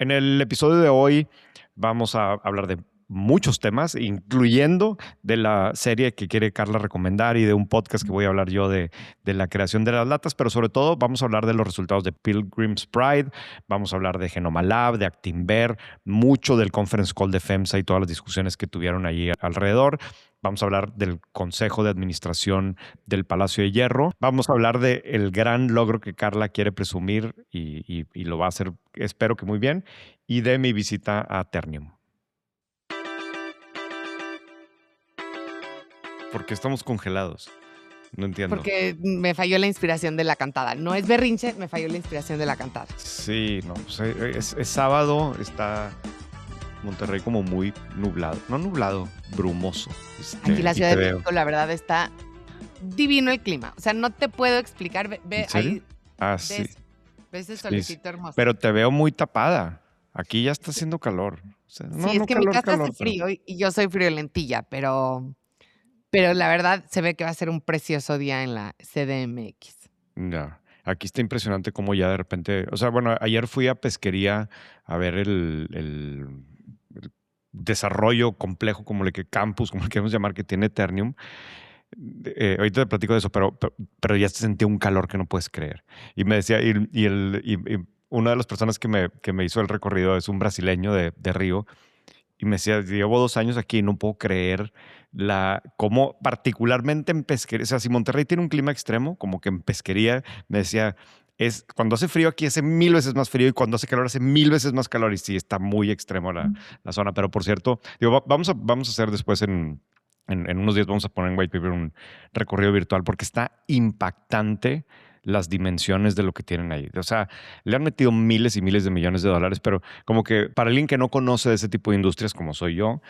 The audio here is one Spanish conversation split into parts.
En el episodio de hoy vamos a hablar de muchos temas, incluyendo de la serie que quiere Carla recomendar y de un podcast que voy a hablar yo de la creación de las latas, pero sobre todo vamos a hablar de los resultados de Pilgrim's Pride, vamos a hablar de Genoma Lab, de Actinver, mucho del conference call de FEMSA y todas las discusiones que tuvieron allí alrededor. Vamos a hablar del Consejo de Administración del Palacio de Hierro. Vamos a hablar del gran logro que Carla quiere presumir y lo va a hacer, espero que muy bien, y de mi visita a Ternium. Porque estamos congelados. No entiendo. Porque me falló la inspiración de la cantada. No es berrinche, me falló la inspiración de la cantada. Sí, no, pues es sábado, está Monterrey como muy nublado. No nublado, brumoso. Aquí la Ciudad de México, la verdad, está divino el clima. O sea, no te puedo explicar. Ve ¿En serio? ahí. Sí. ¿Ves ese solecito hermoso? Pero te veo muy tapada. Aquí ya está haciendo calor. O sea, sí, es que mi casa hace frío y yo soy friolentilla, pero la verdad se ve que va a ser un precioso día en la CDMX. Ya. Aquí está impresionante cómo ya de repente, o sea, bueno, ayer fui a Pesquería a ver el desarrollo complejo, como el que campus, como le queremos llamar, que tiene Ternium. Ahorita te platico de eso, pero ya se sentía un calor que no puedes creer. Y me decía, y una de las personas que me hizo el recorrido es un brasileño de Río, y me decía, llevo 2 años aquí y no puedo creer cómo particularmente en Pesquería, o sea, si Monterrey tiene un clima extremo, como que en Pesquería, me decía, cuando hace frío aquí hace 1000 veces más frío y cuando hace calor hace 1000 veces más calor y sí, está muy extremo la zona. Pero por cierto, digo, vamos a hacer después en unos días vamos a poner en White Paper un recorrido virtual porque está impactante las dimensiones de lo que tienen ahí. O sea, le han metido miles y miles de millones de dólares, pero como que para alguien que no conoce de ese tipo de industrias como soy yo,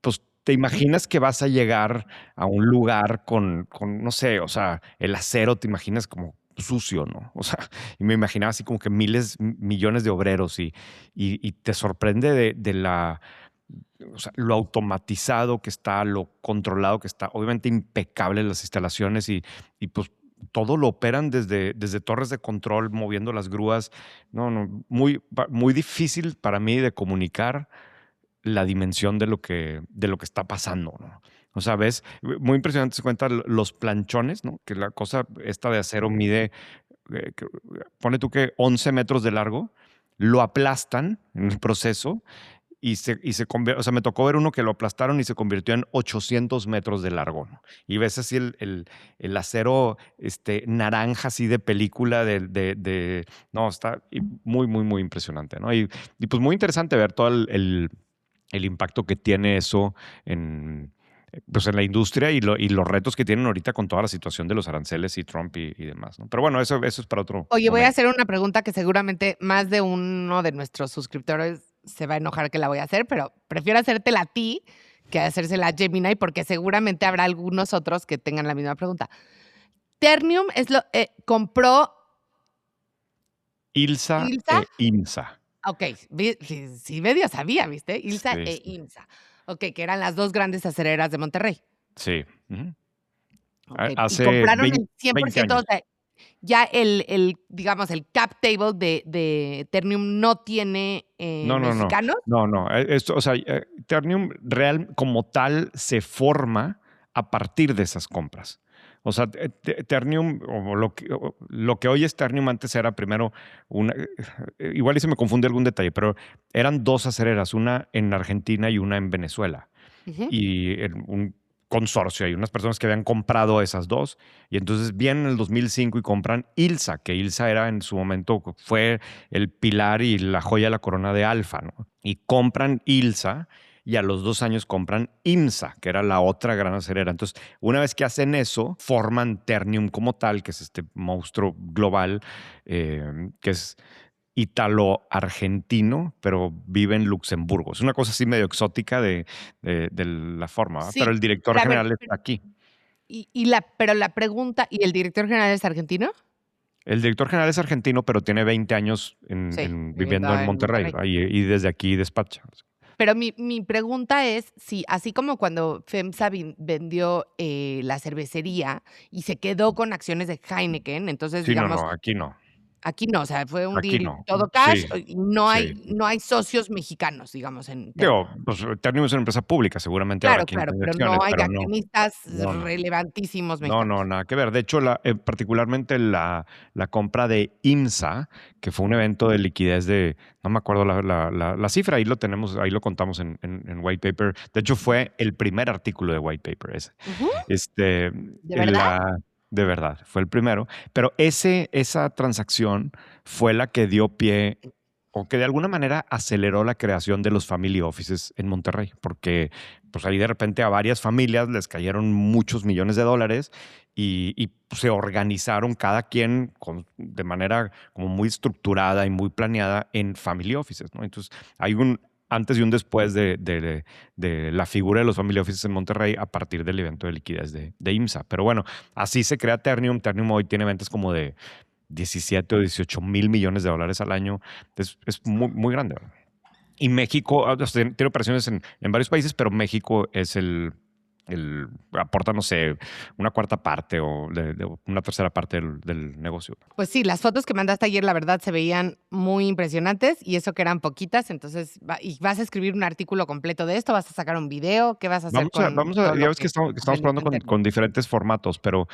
pues te imaginas que vas a llegar a un lugar con no sé, o sea, el acero te imaginas como sucio, ¿no? O sea, y me imaginaba así como que millones de obreros y te sorprende o sea, lo automatizado que está, lo controlado que está, obviamente impecable las instalaciones y pues todo lo operan desde torres de control, moviendo las grúas. No, muy difícil para mí de comunicar la dimensión de lo que está pasando, ¿no? O sea, ves, muy impresionante se cuenta los planchones, ¿no? Que la cosa esta de acero mide, pone tú que 11 metros de largo, lo aplastan en el proceso y se convierte, o sea, me tocó ver uno que lo aplastaron y se convirtió en 800 metros de largo, ¿no? Y ves así el acero naranja así de película no, está muy, muy, muy impresionante, ¿no? Y pues muy interesante ver todo el impacto que tiene eso pues en la industria y los retos que tienen ahorita con toda la situación de los aranceles y Trump y demás, ¿no? Pero bueno, eso es para otro Oye, voy a momento. hacer una pregunta que seguramente más de uno de nuestros suscriptores se va a enojar que la voy a hacer, pero prefiero hacértela a ti que hacérsela a Gemini porque seguramente habrá algunos otros que tengan la misma pregunta. Ternium compró ILSA ILSA. e IMSA. Ok, sí medio sabía, ¿viste? ILSA Sí, e sí. IMSA. Ok, que eran las dos grandes acereras de Monterrey. Sí. Ujú. Ok, y Hace compraron 20 el 100%, años. o sea, ya digamos, el cap table de Ternium no tiene No, no, no. mexicanos. No, no. Esto, o sea, Ternium real como tal se forma a partir de esas compras. O sea, Ternium, o lo que hoy es Ternium, antes era primero igual y se me confunde algún detalle, pero eran 2 acereras, una en Argentina y una en Venezuela. Ujú. Y en un consorcio, hay unas personas que habían comprado esas dos y entonces vienen en el 2005 y compran ILSA, que ILSA era en su momento, fue el pilar y la joya de la corona de Alfa, ¿no? Y compran ILSA y a los 2 años compran IMSA, que era la otra gran acerera. Entonces, una vez que hacen eso, forman Ternium como tal, que es este monstruo global, que es italo-argentino, pero vive en Luxemburgo. Es una cosa así medio exótica de la forma, ¿va? Pero Sí, el director pero a ver, general está aquí. pero la pregunta, ¿y el director general es argentino? El director general es argentino, pero tiene 20 años Sí, viviendo viviendo en en Monterrey, Monterrey. ¿va? Y desde aquí despacha. Pero mi pregunta es si, así como cuando FEMSA vendió la cervecería y se quedó con acciones de Heineken, entonces, Sí, no, digamos, no, aquí no. Aquí no, o sea, fue un Aquí deal no. todo cash Sí, y no sí. hay no hay socios mexicanos, digamos, en Digo, Ternium. pues Ternium es una empresa pública, seguramente habrá Claro, quien claro, tenga pero acciones, no hay pero no. accionistas No, no. relevantísimos No, no, mexicanos. nada que ver. De hecho, particularmente la compra de IMSA, que fue un evento de liquidez de, no me acuerdo la cifra, ahí lo tenemos, ahí lo contamos en White Paper. De hecho, fue el primer artículo de White Paper ese. Ujú, Este, ¿de en verdad? de verdad, fue el primero. Pero esa transacción fue la que dio pie o que de alguna manera aceleró la creación de los family offices en Monterrey, porque pues ahí de repente a varias familias les cayeron muchos millones de dólares y se organizaron cada quien de manera como muy estructurada y muy planeada en family offices, ¿no? Entonces hay un antes y un después de la figura de los family offices en Monterrey a partir del evento de liquidez de IMSA. Pero bueno, así se crea Ternium. Ternium hoy tiene ventas como de 17 o 18 mil millones de dólares al año. Es muy, muy grande, ¿verdad? Y México, o sea, tiene operaciones en varios países, pero México es aporta, no sé, una cuarta parte o de una tercera parte del negocio. Pues sí, las fotos que mandaste ayer, la verdad, se veían muy impresionantes y eso que eran poquitas. Entonces, ¿y vas a escribir un artículo completo de esto? ¿Vas a sacar un video? ¿Qué vas a hacer con todo Ya lo ves que que estamos aprendiste probando en Ternium? con diferentes formatos, pero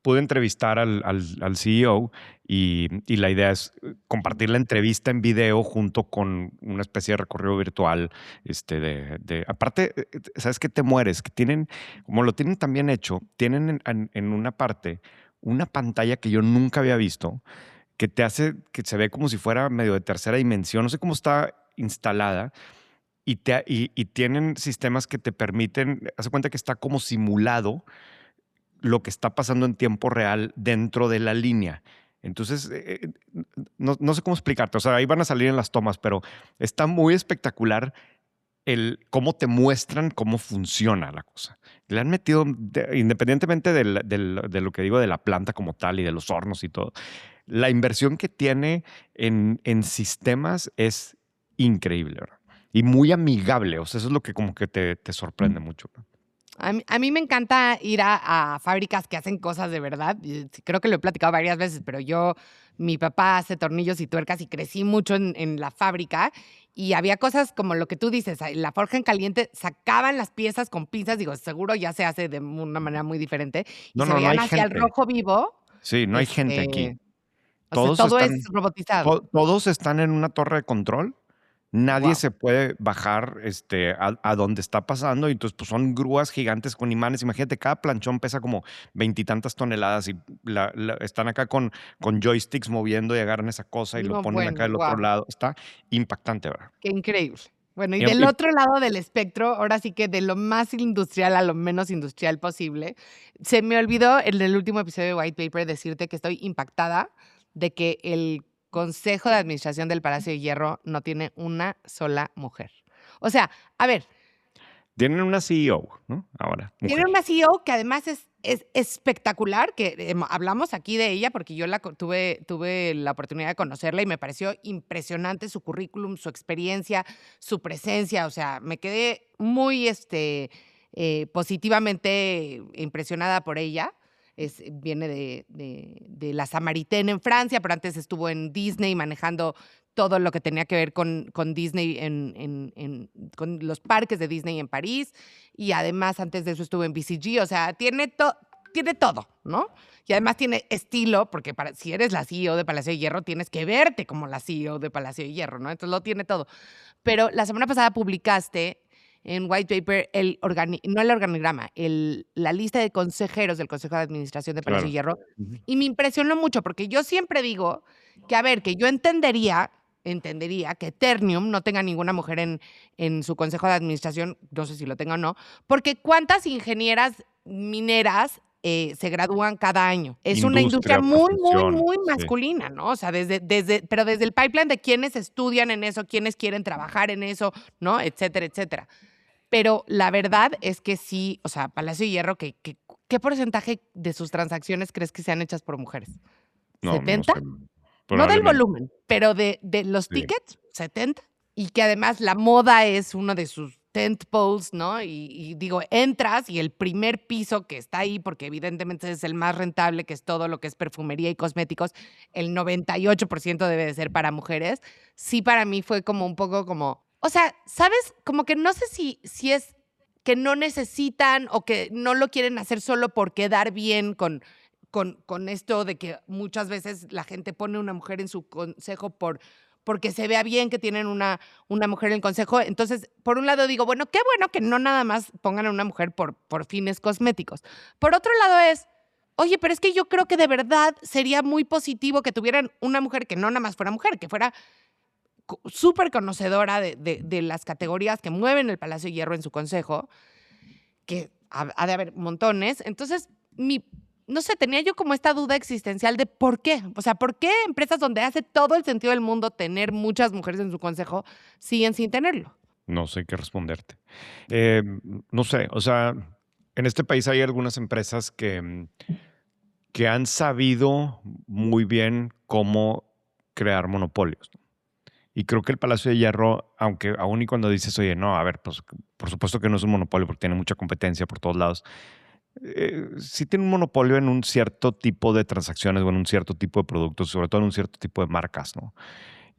pude entrevistar al CEO y la idea es compartir la entrevista en video junto con una especie de recorrido virtual. Aparte, ¿sabes qué te mueres? Que tienen, como lo tienen también hecho, tienen en una parte una pantalla que yo nunca había visto, que te hace, que se ve como si fuera medio de tercera dimensión. No sé cómo está instalada y tienen sistemas que te permiten, haz de cuenta que está como simulado lo que está pasando en tiempo real dentro de la línea. Entonces, no sé cómo explicarte, o sea, ahí van a salir en las tomas, pero está muy espectacular el cómo te muestran cómo funciona la cosa. Le han metido, independientemente de lo que digo de la planta como tal y de los hornos y todo, la inversión que tiene en sistemas es increíble, ¿verdad? Y muy amigable. O sea, eso es lo que como que te sorprende mucho, ¿no? A mí me encanta ir a fábricas que hacen cosas de verdad. Y creo que lo he platicado varias veces, pero mi papá hace tornillos y tuercas y crecí mucho en la fábrica y había cosas como lo que tú dices, la forja en caliente, sacaban las piezas con pinzas, digo, seguro ya se hace de una manera muy diferente y No, se no, no veían hay hacia el gente. rojo vivo, Sí, no hay gente aquí. o sea, Todos todo es están, robotizado. todos están en una torre de control. Nadie Wow. se puede bajar a donde está pasando. Y entonces, pues son grúas gigantes con imanes. Imagínate, cada planchón pesa como veintitantas toneladas y están acá con joysticks moviendo y agarran esa cosa y lo No, ponen acá bueno, del otro wow. lado. Está impactante, ¿verdad? Qué increíble. Bueno, y Y, del y otro lado del espectro, ahora sí que de lo más industrial a lo menos industrial posible, se me olvidó en el último episodio de White Paper decirte que estoy impactada de que el Consejo de Administración del Palacio de Hierro no tiene una sola mujer. O sea, a ver, tienen una CEO, ¿no? Ahora, tiene mujer. una CEO que además es espectacular, que hablamos aquí de ella porque yo tuve la oportunidad de conocerla y me pareció impresionante su currículum, su experiencia, su presencia. O sea, me quedé muy positivamente impresionada por ella. Viene de La Samaritaine en Francia, pero antes estuvo en Disney manejando todo lo que tenía que ver con Disney con los parques de Disney en París. Y además, antes de eso estuvo en BCG, o sea, tiene todo, ¿no? Y además tiene estilo, porque si eres la CEO de Palacio de Hierro, tienes que verte como la CEO de Palacio de Hierro, ¿no? Entonces lo tiene todo. Pero la semana pasada publicaste en White Paper no el organigrama, la lista de consejeros del Consejo de Administración de Palacio de Claro. Hierro, Ujú. y me impresionó mucho, porque yo siempre digo que, a ver, que yo entendería que Ternium no tenga ninguna mujer en su consejo de administración, no sé si lo tenga o no, porque ¿cuántas ingenieras mineras se gradúan cada año? Es una industria Industria, muy, muy, profesión. muy Sí. masculina, ¿no? O sea, pero desde el pipeline de quienes estudian en eso, quienes quieren trabajar en eso, ¿no? Etcétera, etcétera. Pero la verdad es que sí, o sea, Palacio de Hierro, ¿qué porcentaje de sus transacciones crees que sean hechas por mujeres? No, no ¿70? sé. No del Probablemente. volumen, pero de los Sí. tickets, 70. Y que además la moda es uno de sus tent poles, ¿no? Y digo, entras y el primer piso que está ahí, porque evidentemente es el más rentable, que es todo lo que es perfumería y cosméticos, el 98% debe de ser para mujeres. Sí, para mí fue como un poco como, o sea, ¿sabes? Como que no sé si es que no necesitan o que no lo quieren hacer solo por quedar bien con esto de que muchas veces la gente pone una mujer en su consejo porque se vea bien que tienen una mujer en el consejo. Entonces, por un lado digo, bueno, qué bueno que no nada más pongan a una mujer por fines cosméticos. Por otro lado es, oye, pero es que yo creo que de verdad sería muy positivo que tuvieran una mujer que no nada más fuera mujer, que fuera súper conocedora de las categorías que mueven el Palacio de Hierro en su consejo, que ha de haber montones. Entonces, no sé, tenía yo como esta duda existencial de por qué. O sea, ¿por qué empresas donde hace todo el sentido del mundo tener muchas mujeres en su consejo siguen sin tenerlo? No sé qué responderte. Eh, no sé, o sea, en este país hay algunas empresas que han sabido muy bien cómo crear monopolios, ¿no? Y creo que el Palacio de Hierro, aunque aún y cuando dices, oye, no, a ver, pues por supuesto que no es un monopolio porque tiene mucha competencia por todos lados, sí tiene un monopolio en un cierto tipo de transacciones o en un cierto tipo de productos, sobre todo en un cierto tipo de marcas, ¿no?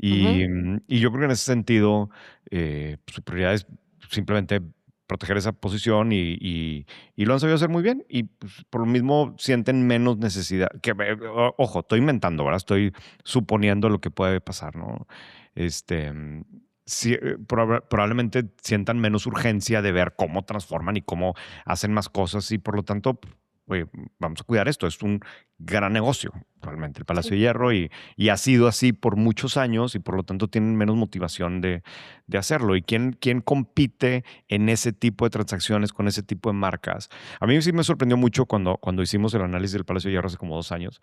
Ujú. Y yo creo que en ese sentido, su prioridad es simplemente proteger esa posición y lo han sabido hacer muy bien. Y pues, por lo mismo sienten menos necesidad. Ojo, estoy inventando, ¿verdad? Estoy suponiendo lo que puede pasar, ¿no? Este, sí, probablemente sientan menos urgencia de ver cómo transforman y cómo hacen más cosas y por lo tanto, oye, vamos a cuidar esto. Es un gran negocio, realmente, el Palacio Sí. de Hierro y ha sido así por muchos años y por lo tanto tienen menos motivación de hacerlo. ¿Y quién compite en ese tipo de transacciones con ese tipo de marcas? A mí sí me sorprendió mucho cuando hicimos el análisis del Palacio de Hierro hace como 2 años,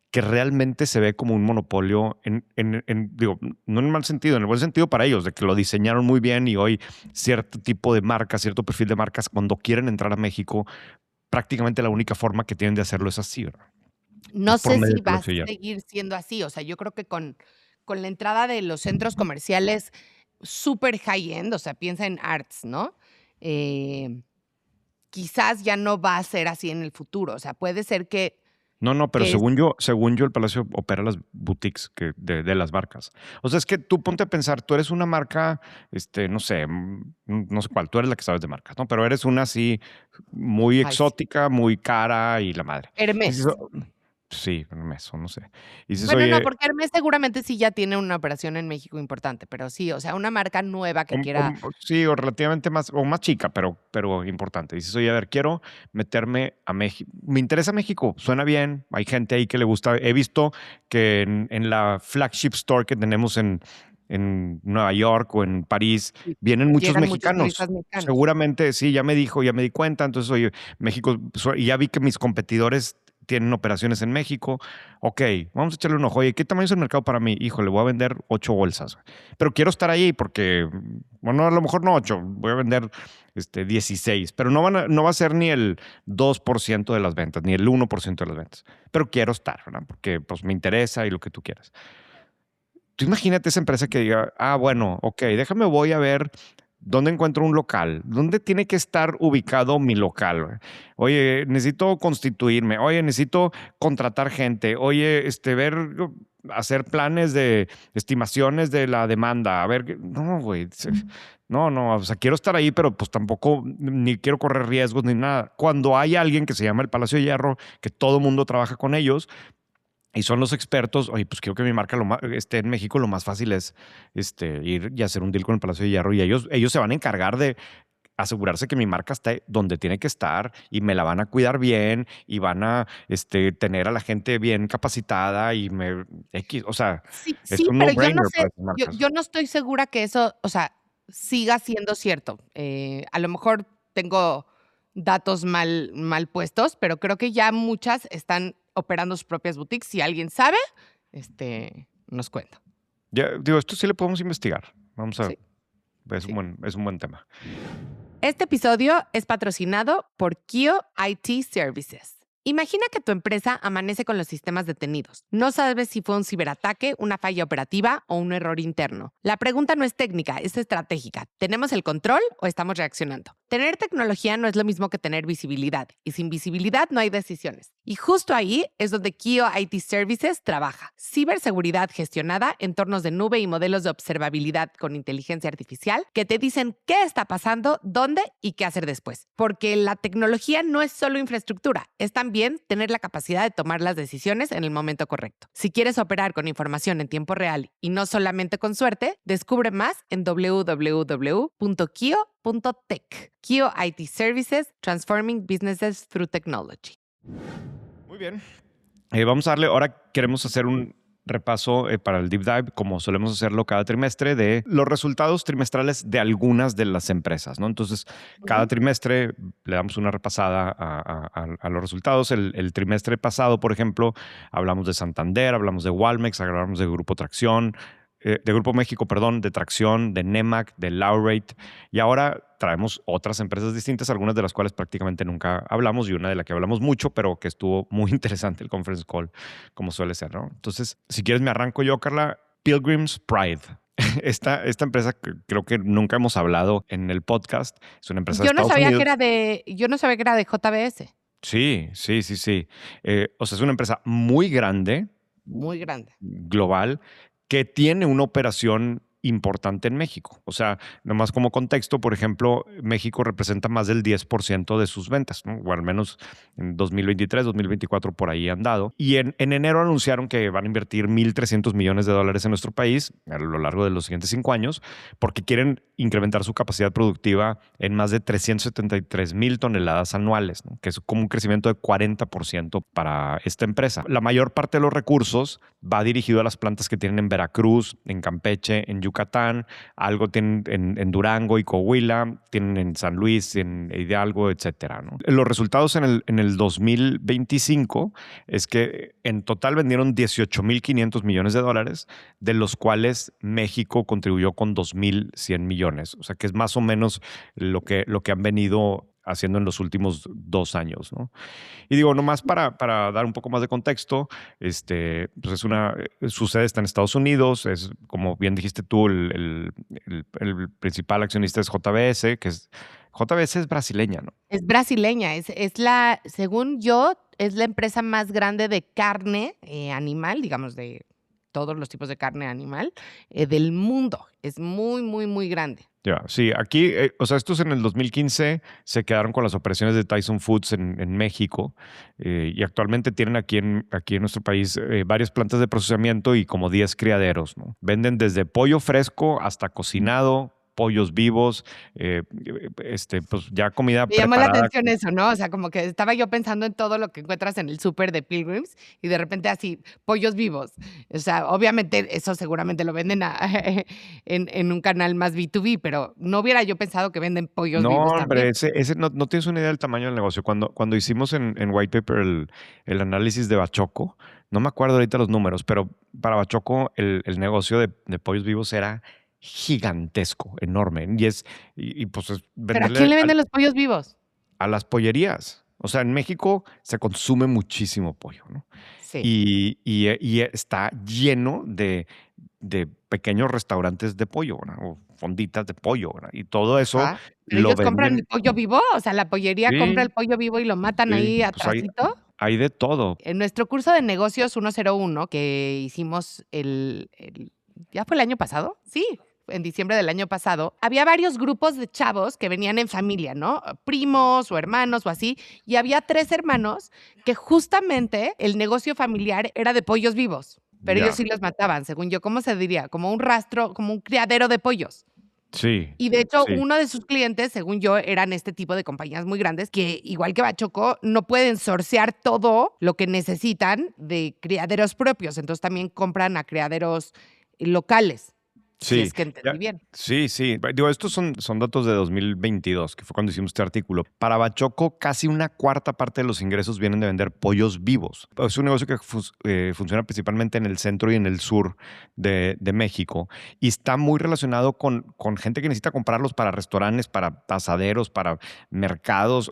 que realmente se ve como un monopolio digo, no en el mal sentido, en el buen sentido para ellos, de que lo diseñaron muy bien y hoy cierto tipo de marcas, cierto perfil de marcas, cuando quieren entrar a México, prácticamente la única forma que tienen de hacerlo es así, ¿verdad? No Por sé medio del si va a Palacio de Hierro. seguir siendo así. O sea, yo creo que con la entrada de los centros comerciales súper high end, o sea, piensa en arts, ¿no? Eh, Quizás ya no va a ser así en el futuro. O sea, puede ser No, no, pero que es según yo, el Palacio opera las boutiques de las marcas. O sea, es que tú ponte a pensar, tú eres una marca, no sé, no sé cuál, tú eres la que sabes de marcas, ¿no? Pero eres una así muy ay, sí, exótica, muy cara y la madre. Y dices, Hermès. "Oh, sí, eso, no sé. Y dices, Bueno, no, oye, porque Hermès seguramente sí ya tiene una operación en México importante, pero sí, o sea, una marca nueva que quiera. sí, o relativamente más, o más chica, pero importante. Dices, oye, a ver, quiero meterme a México. Me interesa México, suena bien. Hay gente ahí que le gusta. He visto que en la flagship store que tenemos en Nueva York o en París, Sí, vienen muchos llegan muchos mexicanos. turistas mexicanos. Seguramente, sí, ya me dijo, ya me di cuenta. Entonces, oye, México, y ya vi que mis competidores tienen operaciones en México. Ok, vamos a echarle un ojo. Oye, ¿qué tamaño es el mercado para mí? Híjole, voy a vender 8 bolsas, pero quiero estar ahí porque, bueno, a lo mejor no 8, voy a vender 16, pero no va a ser ni el 2% de las ventas, ni el 1% de las ventas, pero quiero estar, ¿verdad? Porque pues me interesa y lo que tú quieras. Tú imagínate esa empresa que diga, bueno, ok, voy a ver dónde encuentro un local, dónde tiene que estar ubicado mi local. Güey? Oye, necesito constituirme, oye, necesito contratar gente, oye, hacer planes de estimaciones de la demanda, a ver, no, güey, no, no, o sea, quiero estar ahí, pero pues tampoco ni quiero correr riesgos ni nada. Cuando hay alguien que se llama el Palacio de Hierro, que todo mundo trabaja con ellos, y son los expertos, oye, pues quiero que mi marca esté en México, lo más fácil es ir y hacer un deal con el Palacio de Hierro y ellos se van a encargar de asegurarse que mi marca esté donde tiene que estar y me la van a cuidar bien y van a tener a la gente bien capacitada o sea, Sí, es sí, un pero yo no no-brainer para sé, esas yo marcas. yo no estoy segura que eso, o sea, siga siendo cierto. A lo mejor tengo datos mal puestos, pero creo que ya muchas están operando sus propias boutiques. Si alguien sabe, nos cuenta. Ya, digo, esto sí le podemos investigar. Vamos a, Sí, sí. es un buen tema. Este episodio es patrocinado por Kio IT Services. Imagina que tu empresa amanece con los sistemas detenidos. No sabes si fue un ciberataque, una falla operativa o un error interno. La pregunta no es técnica, es estratégica. ¿Tenemos el control o estamos reaccionando? Tener tecnología no es lo mismo que tener visibilidad, y sin visibilidad no hay decisiones. Y justo ahí es donde Kio IT Services trabaja. Ciberseguridad gestionada, entornos de nube y modelos de observabilidad con inteligencia artificial que te dicen qué está pasando, dónde y qué hacer después. Porque la tecnología no es solo infraestructura, es también tener la capacidad de tomar las decisiones en el momento correcto. Si quieres operar con información en tiempo real y no solamente con suerte, descubre más en www.kio.tech. Kio IT Services, Transforming Businesses Through Technology. Muy bien. Vamos a darle, ahora queremos hacer un repaso para el Deep Dive, como solemos hacerlo cada trimestre, de los resultados trimestrales de algunas de las empresas, ¿no? Entonces, cada trimestre le damos una repasada a los resultados. El trimestre pasado, por ejemplo, hablamos de Santander, hablamos de Walmex, hablamos de Grupo Tracción, de Grupo México, perdón, de Tracción, de Nemac, de Laurate, y ahora traemos otras empresas distintas, algunas de las cuales prácticamente nunca hablamos y una de la que hablamos mucho, pero que estuvo muy interesante el conference call, como suele ser, ¿no? Entonces, si quieres me arranco yo, Carla. Pilgrim's Pride. Esta empresa que creo que nunca hemos hablado en el podcast. Es una empresa de Estados Unidos. Yo no sabía que era de JBS. Sí. O sea, es una empresa muy grande, Muy grande. global, que tiene una operación importante en México. O sea, nomás como contexto, por ejemplo, México representa más del 10% de sus ventas, ¿no? O al menos en 2023, 2024 por ahí han dado. Y en enero anunciaron que van a invertir $1,300 millones en nuestro país a lo largo de los siguientes 5 años, porque quieren incrementar su capacidad productiva en más de 373,000 toneladas anuales, ¿no? Que es como un crecimiento de 40% para esta empresa. La mayor parte de los recursos va dirigido a las plantas que tienen en Veracruz, en Campeche, en Yucatán, algo tienen en Durango y Coahuila, tienen en San Luis, en Hidalgo, etcétera, ¿no? Los resultados en el 2025 es que en total vendieron $18,500 millones, de los cuales México contribuyó con 2,100 millones. O sea que es más o menos lo que han venido haciendo en los últimos 2 años, ¿no? Y digo, nomás para dar un poco más de contexto, pues su sede está en Estados Unidos, es, como bien dijiste tú, el principal accionista es JBS, JBS es brasileña, ¿no? Es brasileña, según yo, es la empresa más grande de carne animal, digamos, de todos los tipos de carne animal del mundo. Es muy, muy, muy grande. Ya, sí, aquí, o sea, estos en el 2015 se quedaron con las operaciones de Tyson Foods en México y actualmente tienen aquí en nuestro país varias plantas de procesamiento y como 10 criaderos, ¿no? Venden desde pollo fresco hasta cocinado, pollos vivos, pues ya comida Me llamó la preparada. atención eso, ¿no? O sea, como que estaba yo pensando en todo lo que encuentras en el súper de Pilgrims y de repente así, pollos vivos. O sea, obviamente eso seguramente lo venden en un canal más B2B, pero no hubiera yo pensado que venden pollos No, vivos hombre, también. ese no tienes una idea del tamaño del negocio. Cuando hicimos en White Paper el análisis de Bachoco, no me acuerdo ahorita los números, pero para Bachoco el negocio de pollos vivos era gigantesco, enorme. Pues es ¿Pero a venderle quién le venden los pollos vivos? a las pollerías. O sea, en México se consume muchísimo pollo, ¿no? Sí. Y está lleno de pequeños restaurantes de pollo, ¿no? O fonditas de pollo, ¿no? Y todo eso Ajá. ¿Pero lo ellos compran venden. el pollo vivo? O sea, ¿la pollería compra Sí, el pollo vivo y lo matan sí, ahí pues atrásito? hay de todo. En nuestro curso de negocios 101 que hicimos ¿ya fue el año pasado? Sí, en diciembre del año pasado, había varios grupos de chavos que venían en familia, ¿no? Primos o hermanos o así, y había 3 hermanos que justamente el negocio familiar era de pollos vivos, pero ellos Ya, sí los mataban, según yo, ¿cómo se diría? Como un rastro, como un criadero de pollos. sí, Y de hecho, sí. uno de sus clientes, según yo, eran este tipo de compañías muy grandes que, igual que Bachoco, no pueden sourcear todo lo que necesitan de criaderos propios. Entonces también compran a criaderos locales. si Sí, es que entendí bien. sí, sí. Digo, estos son datos de 2022, que fue cuando hicimos este artículo. Para Bachoco, casi una cuarta parte de los ingresos vienen de vender pollos vivos. Es un negocio que funciona principalmente en el centro y en el sur de México y está muy relacionado con gente que necesita comprarlos para restaurantes, para asaderos, para mercados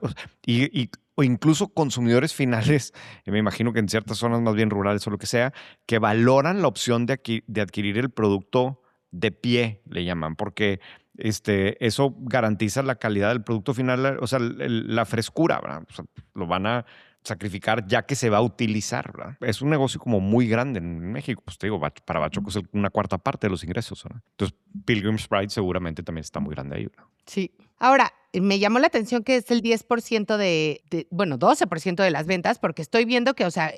o incluso consumidores finales, me imagino que en ciertas zonas más bien rurales o lo que sea, que valoran la opción de adquirir el producto de pie, le llaman, porque eso garantiza la calidad del producto final, o sea, la frescura, ¿verdad? O sea, lo van a sacrificar ya que se va a utilizar, ¿verdad? Es un negocio como muy grande en México, pues te digo, para Bachoco es una cuarta parte de los ingresos, ¿verdad? Entonces, Pilgrim's Pride seguramente también está muy grande ahí, ¿verdad? Sí. Ahora, me llamó la atención que es el 10% bueno, 12% de las ventas, porque estoy viendo que, o sea,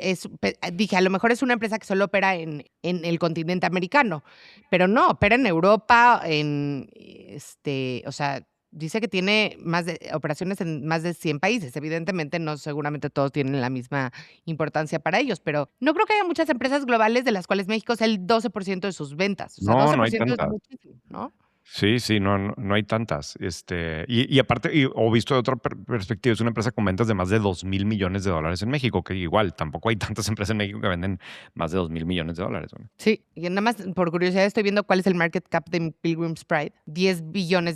dije, a lo mejor es una empresa que solo opera en el continente americano, pero no, opera en Europa, o sea, dice que tiene operaciones en más de 100 países. Evidentemente, no seguramente todos tienen la misma importancia para ellos, pero no creo que haya muchas empresas globales de las cuales México sea el 12% de sus ventas. O sea, No, no hay 12% es tantas. muchísimo, ¿no? Sí, sí, no hay tantas. Y aparte, o visto de otra perspectiva, es una empresa con ventas de más de $2,000 millones en México, que igual tampoco hay tantas empresas en México que venden más de $2,000 millones, ¿no? Sí, y nada más por curiosidad estoy viendo cuál es el market cap de Pilgrim's Pride. $10 billones.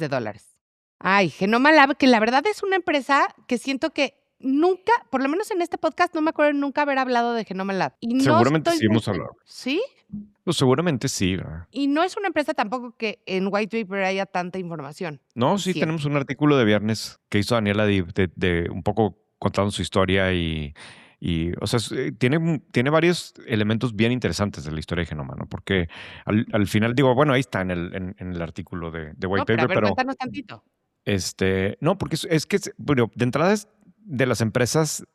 Ay, Genoma Lab, que la verdad es una empresa que siento que nunca, por lo menos en este podcast, no me acuerdo nunca haber hablado de Genoma Lab. Y no Seguramente estoy sí muy hemos hablado. ¿Sí? Pues seguramente sí, ¿verdad? Y no es una empresa tampoco que en White Paper haya tanta información. No, sí, Siento. tenemos un artículo de viernes que hizo Daniela de un poco contando su historia o sea, tiene varios elementos bien interesantes de la historia de Genoma, ¿no? Porque al final digo, bueno, ahí está en el artículo de No, White pero a Paper, ver, pero cuéntanos tantito. no, porque bueno, de entrada es de las empresas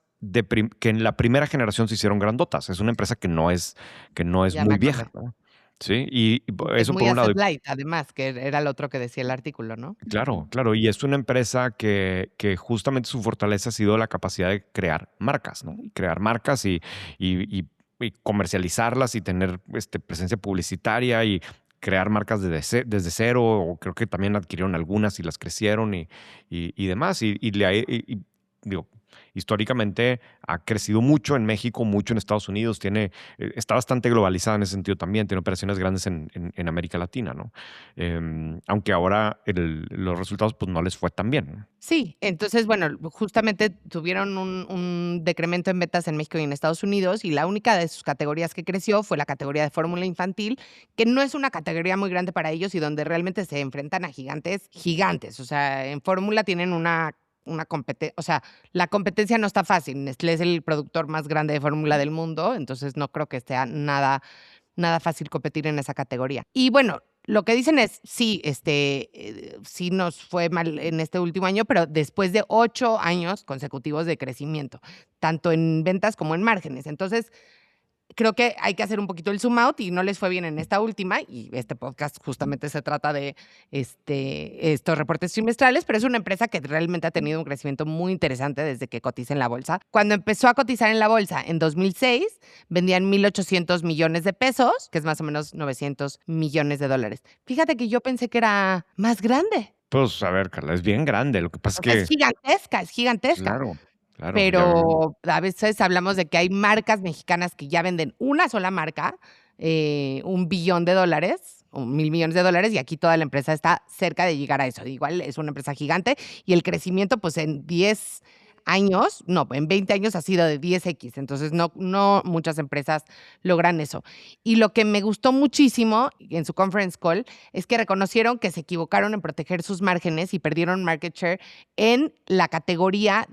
que en la primera generación se hicieron grandotas. Es una empresa que no es Ya me muy acordé. vieja, ¿no? Sí, y Y que es eso muy por un lado. asset light, además, que era lo otro que decía el artículo, ¿no? Claro, claro. Y es una empresa que justamente su fortaleza ha sido la capacidad de crear marcas, ¿no? Y crear marcas y comercializarlas y tener presencia publicitaria y crear marcas desde cero. O creo que también adquirieron algunas y las crecieron y demás. Digo, históricamente ha crecido mucho en México, mucho en Estados Unidos. Está bastante globalizada en ese sentido también. Tiene operaciones grandes en América Latina, ¿no? Aunque ahora los resultados pues no les fue tan bien, ¿no? Sí, entonces, bueno, justamente tuvieron un decremento en ventas en México y en Estados Unidos, y la única de sus categorías que creció fue la categoría de fórmula infantil, que no es una categoría muy grande para ellos y donde realmente se enfrentan a gigantes, gigantes. O sea, en fórmula tienen una competencia, o sea, la competencia no está fácil. Nestlé es el productor más grande de fórmula del mundo, entonces no creo que sea nada fácil competir en esa categoría. Y bueno, lo que dicen es, sí, sí nos fue mal en este último año, pero después de 8 años consecutivos de crecimiento, tanto en ventas como en márgenes. Entonces, creo que hay que hacer un poquito el zoom out y no les fue bien en esta última, y este podcast justamente se trata de estos reportes trimestrales, pero es una empresa que realmente ha tenido un crecimiento muy interesante desde que cotiza en la bolsa. Cuando empezó a cotizar en la bolsa en 2006, vendían 1,800 millones de pesos, que es más o menos $900 millones. Fíjate que yo pensé que era más grande. Pues a ver, Carla, es bien grande. Lo que pasa es O sea, que, es gigantesca. claro, claro, ya vemos. Pero a veces hablamos de que hay marcas mexicanas que ya venden una sola marca, $1 billón o $1,000 millones, y aquí toda la empresa está cerca de llegar a eso. Igual es una empresa gigante y el crecimiento, pues en 10 años, no, en 20 años ha sido de 10x. Entonces, no muchas empresas logran eso. Y lo que me gustó muchísimo en su conference call es que reconocieron que se equivocaron en proteger sus márgenes y perdieron market share en la categoría,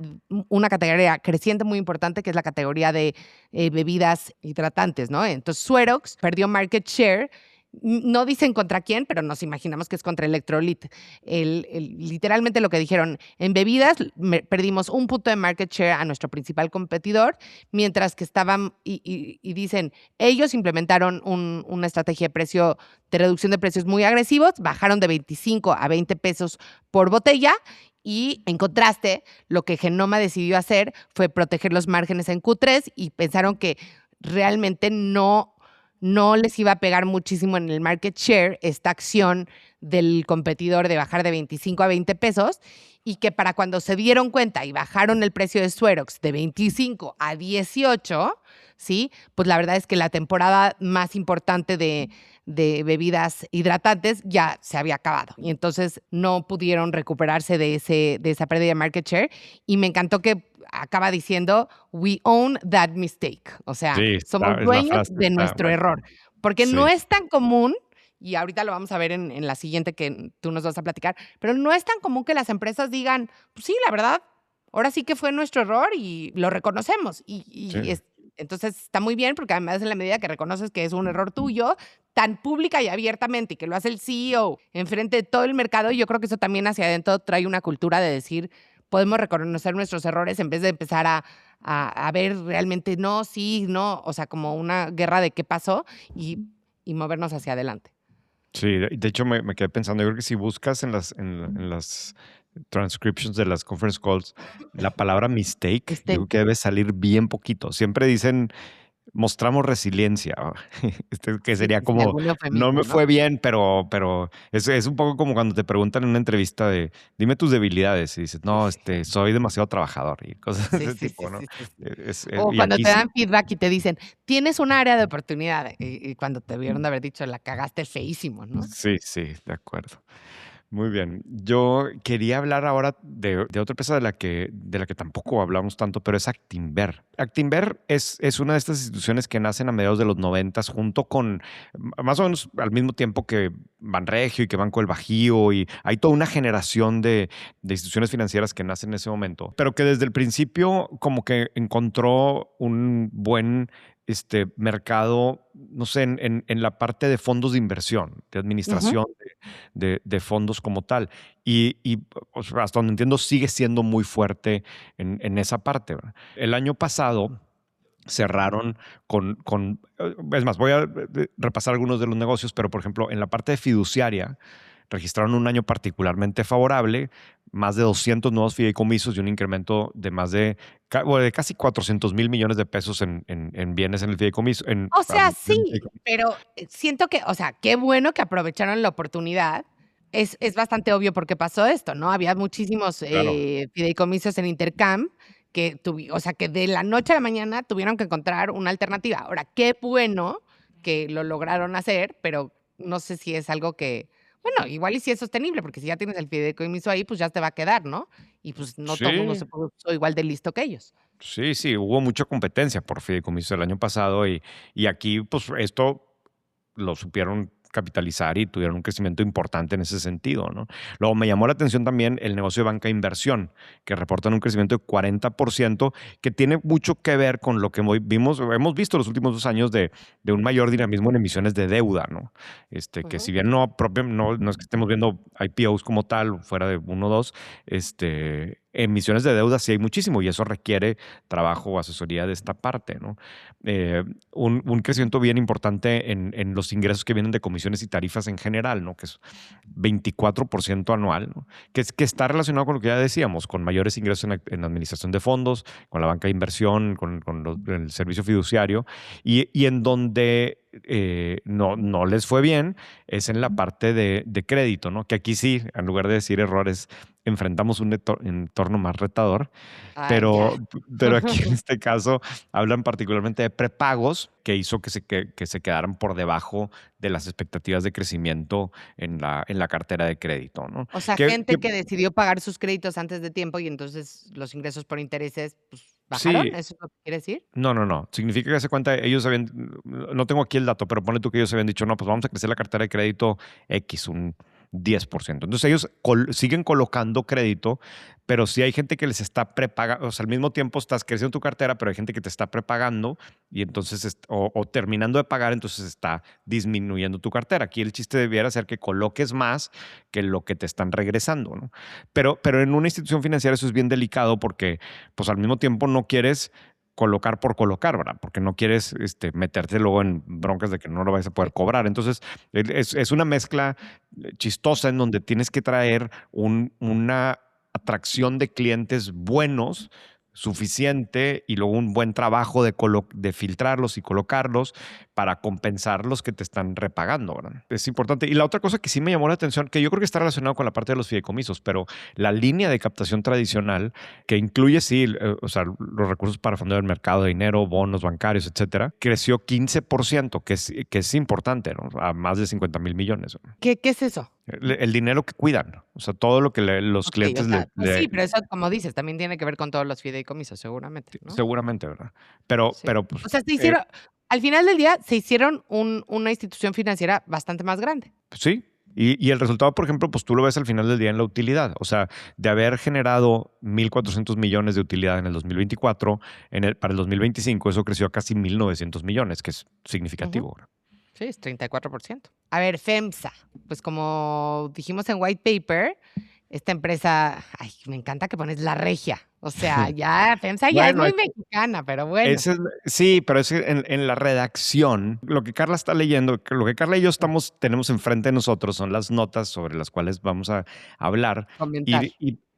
una categoría creciente muy importante, que es la categoría de bebidas hidratantes, ¿no? Entonces, Suerox perdió market share. No dicen contra quién, pero nos imaginamos que es contra Electrolit. Literalmente lo que dijeron, en bebidas perdimos un punto de market share a nuestro principal competidor, mientras que estaban, y dicen, ellos implementaron una estrategia de reducción de precios muy agresivos, bajaron de 25 a 20 pesos por botella. Y en contraste, lo que Genoma decidió hacer fue proteger los márgenes en Q3 y pensaron que realmente no no les iba a pegar muchísimo en el market share esta acción del competidor de bajar de 25 a 20 pesos y que para cuando se dieron cuenta y bajaron el precio de Suerox de 25 a 18, ¿sí? Pues la verdad es que la temporada más importante de bebidas hidratantes ya se había acabado y entonces no pudieron recuperarse de esa pérdida de market share y me encantó que acaba diciendo we own that mistake, o sea, Sí, somos es la dueños frase, de está nuestro buena. error, porque Sí, no es tan común y ahorita lo vamos a ver en la siguiente que tú nos vas a platicar, pero no es tan común que las empresas digan, pues sí, la verdad, ahora sí que fue nuestro error y lo reconocemos sí. entonces está muy bien porque además en la medida que reconoces que es un error tuyo, tan pública y abiertamente y que lo hace el CEO enfrente de todo el mercado, yo creo que eso también hacia adentro trae una cultura de decir, podemos reconocer nuestros errores en vez de empezar a ver realmente no, sí, no, o sea, como una guerra de qué pasó y movernos hacia adelante. Sí, de hecho me quedé pensando, yo creo que si buscas en las transcriptions de las conference calls la palabra mistake, yo creo que debe salir bien poquito. Siempre dicen mostramos resiliencia, que Sí, sería sí, sí, como, algún no eufemismo, me ¿no? fue bien, pero es un poco como cuando te preguntan en una entrevista de, dime tus debilidades, y dices, no, soy demasiado trabajador y cosas de Sí, ese sí, tipo, sí, ¿no? sí, sí, sí. O Y cuando aquí te sí. dan feedback y te dicen, tienes un área de oportunidad, y cuando te vieron de haber dicho, la cagaste feísimo, ¿no? Sí, sí, de acuerdo. Muy bien. Yo quería hablar ahora de otra empresa de la que tampoco hablamos tanto, pero es Actinver. Actinver es una de estas instituciones que nacen a mediados de los noventas junto con, más o menos al mismo tiempo que Banregio y que Banco del Bajío, y hay toda una generación de instituciones financieras que nacen en ese momento, pero que desde el principio como que encontró un buen mercado, no sé, en la parte de fondos de inversión, de Ujú. administración de fondos como tal. Y, o sea, hasta donde entiendo, sigue siendo muy fuerte en esa parte, ¿verdad? El año pasado cerraron es más, voy a repasar algunos de los negocios, pero por ejemplo, en la parte de fiduciaria, registraron un año particularmente favorable, más de 200 nuevos fideicomisos y un incremento de más de casi 400,000 millones de pesos en bienes en el fideicomiso. O sea, sí, pero siento que, o sea, qué bueno que aprovecharon la oportunidad. Es bastante obvio por qué pasó esto, ¿no? Había muchísimos Claro. fideicomisos en Intercam o sea, que de la noche a la mañana tuvieron que encontrar una alternativa. Ahora, qué bueno que lo lograron hacer, pero no sé si es algo que, bueno, igual y si es sostenible, porque si ya tienes el fideicomiso ahí, pues ya te va a quedar, ¿no? Y pues no todo el mundo Sí, se puso igual de listo que ellos. sí, sí, hubo mucha competencia por fideicomisos el año pasado y aquí, pues, esto lo supieron capitalizar y tuvieron un crecimiento importante en ese sentido, ¿no? Luego me llamó la atención también el negocio de banca de inversión, que reportan un crecimiento de 40%, que tiene mucho que ver con lo que hemos visto los últimos 2 años de un mayor dinamismo en emisiones de deuda, ¿no? Que si Ujú. bien no es que estemos viendo IPOs como tal, fuera de uno o dos, emisiones de deuda sí hay muchísimo y eso requiere trabajo o asesoría de esta parte, ¿no? Un crecimiento bien importante en los ingresos que vienen de comisiones y tarifas en general, ¿no? Que es 24% anual, ¿no? Que está relacionado con lo que ya decíamos, con mayores ingresos en administración de fondos, con la banca de inversión, con el servicio fiduciario, y en donde no les fue bien es en la parte de crédito, ¿no? Que aquí sí, en lugar de decir errores, enfrentamos un entorno más retador, Ay, ya. pero aquí en este caso hablan particularmente de prepagos que hizo que se quedaran por debajo de las expectativas de crecimiento en la cartera de crédito, ¿no? O sea, Que gente que decidió pagar sus créditos antes de tiempo y entonces los ingresos por intereses, pues, ¿bajaron? sí, ¿Eso es lo que quiere decir? no, no, no. Significa que hace cuenta, ellos habían, no tengo aquí el dato, pero pone tú que ellos habían dicho, no, pues vamos a crecer la cartera de crédito X, un 10%. Entonces ellos siguen colocando crédito, pero sí hay gente que les está prepagando, o sea, al mismo tiempo estás creciendo tu cartera, pero hay gente que te está prepagando y entonces, o terminando de pagar, entonces está disminuyendo tu cartera. Aquí el chiste debiera ser que coloques más que lo que te están regresando, ¿no? Pero en una institución financiera eso es bien delicado porque, pues al mismo tiempo no quieres colocar por colocar, ¿verdad? Porque no quieres meterte luego en broncas de que no lo vas a poder cobrar. Entonces, es una mezcla chistosa en donde tienes que traer una atracción de clientes buenos, suficiente y luego un buen trabajo de filtrarlos y colocarlos para compensar los que te están repagando, ¿verdad? Es importante. Y la otra cosa que sí me llamó la atención, que yo creo que está relacionado con la parte de los fideicomisos, pero la línea de captación tradicional, que incluye, sí, o sea, los recursos para fondeo del mercado de dinero, bonos bancarios, etcétera, creció 15%, que es importante, ¿no? A más de 50 mil millones, ¿no? ¿Qué es eso? El dinero que cuidan, o sea, todo lo que los Ok, o clientes sea, pues sí, pero eso, como dices, también tiene que ver con todos los fideicomisos, seguramente, ¿no? seguramente, ¿verdad? Sí. Pero pues, O sea, al final del día, se hicieron una institución financiera bastante más grande. pues sí. Y el resultado, por ejemplo, pues tú lo ves al final del día en la utilidad. O sea, de haber generado 1.400 millones de utilidad en el 2024, para el 2025 eso creció a casi 1.900 millones, que es significativo. Ujú. Sí, es 34%. A ver, FEMSA, pues como dijimos en White Paper, esta empresa, ay, me encanta que pones La Regia. O sea, ya FEMSA ya es Bueno, muy mexicana, pero bueno. sí, pero es que en la redacción, lo que Carla está leyendo, lo que Carla y yo tenemos enfrente de nosotros son las notas sobre las cuales vamos a hablar Comentar.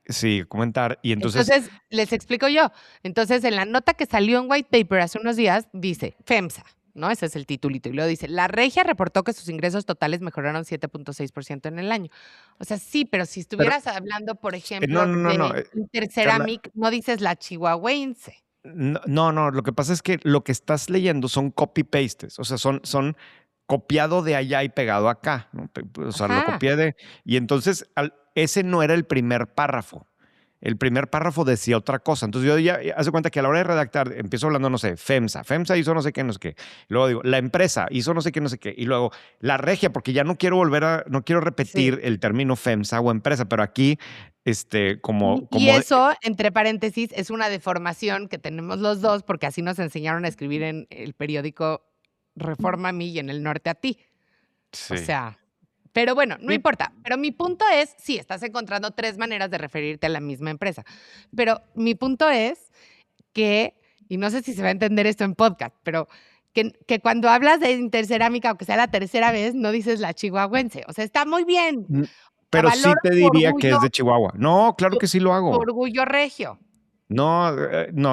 sí, comentar. Y entonces, Entonces, les explico yo. Entonces, en la nota que salió en White Paper hace unos días, dice FEMSA, ¿no? Ese es el titulito. Y luego dice, la Regia reportó que sus ingresos totales mejoraron 7.6% en el año. O sea, sí, pero si pero, estuvieras hablando, por no, ejemplo, no, no, no. de Carla, Interceramic, no dices la chihuahuense. no, lo que pasa es que lo que estás leyendo son copy-pastes, o sea, son copiado de allá y pegado acá, ¿no? O sea, lo Ajá. copié y entonces ese no era el primer párrafo. El primer párrafo decía otra cosa. Entonces yo ya hace cuenta que a la hora de redactar empiezo hablando, no sé, FEMSA. FEMSA hizo no sé qué, no sé qué. Luego digo, la empresa hizo no sé qué, no sé qué. Y luego, la regia, porque ya no quiero no quiero Sí. repetir el término FEMSA o empresa, pero aquí, Y eso, entre paréntesis, es una deformación que tenemos los dos, porque así nos enseñaron a escribir en el periódico Reforma a mí y en el Norte a ti. O sí. sea, pero bueno, no Sí, importa. Pero mi punto es, sí, estás encontrando 3 maneras de referirte a la misma empresa. Pero mi punto es que, y no sé si se va a entender esto en podcast, pero que cuando hablas de Intercerámica, aunque sea la tercera vez, no dices la chihuahuense. O sea, está muy bien. mm, O sea, pero sí valoro te tu diría que orgullo, es de Chihuahua. No, claro que sí lo tu hago. orgullo regio. No,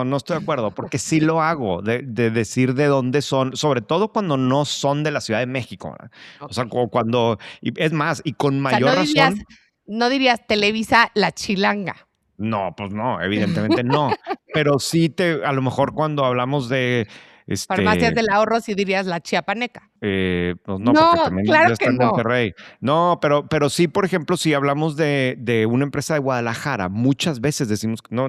no estoy de acuerdo, porque sí lo hago, de decir de dónde son, sobre todo cuando no son de la Ciudad de México, ¿verdad? O sea, Ok. y es más, y con O sea, mayor razón, no dirías Televisa la chilanga. no, pues no, evidentemente no, pero sí a lo mejor cuando hablamos de, Farmacias este, del ahorro sí dirías la chiapaneca. pues no, porque No, también claro ya que está en no. Monterrey. No, pero sí, por ejemplo, si hablamos de una empresa de Guadalajara, muchas veces decimos, no,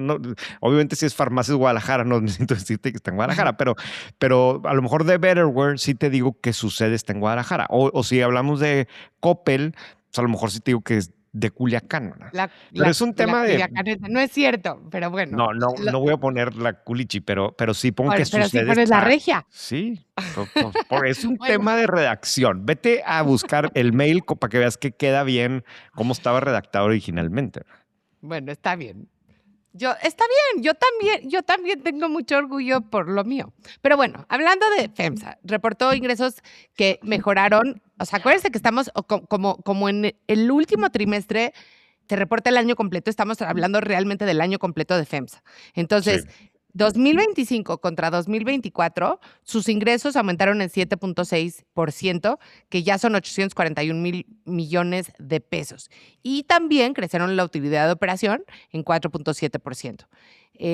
obviamente si es Farmacias Guadalajara, no necesito decirte que está en Guadalajara, pero a lo mejor de Betterware sí te digo que su sede está en Guadalajara. O si hablamos de Coppel, pues a lo mejor sí te digo que es de Culiacán, ¿verdad? Pero es un La tema de, culiacanesa. No es cierto, pero bueno. Lo no voy a poner la culichi, pero sí pongo que su pero sí sede pones la está. regia. Sí, es un Bueno, tema de redacción. Vete a buscar el mail para que veas que queda bien cómo estaba redactado originalmente. bueno, está bien. Está bien, yo también tengo mucho orgullo por lo mío. Pero bueno, hablando de FEMSA, reportó ingresos que mejoraron. O sea, acuérdense que estamos como en el último trimestre se reporta el año completo, estamos hablando realmente del año completo de FEMSA. Sí. Entonces, 2025 contra 2024, sus ingresos aumentaron en 7.6%, que ya son 841 mil millones de pesos. Y también crecieron la utilidad de operación en 4.7%.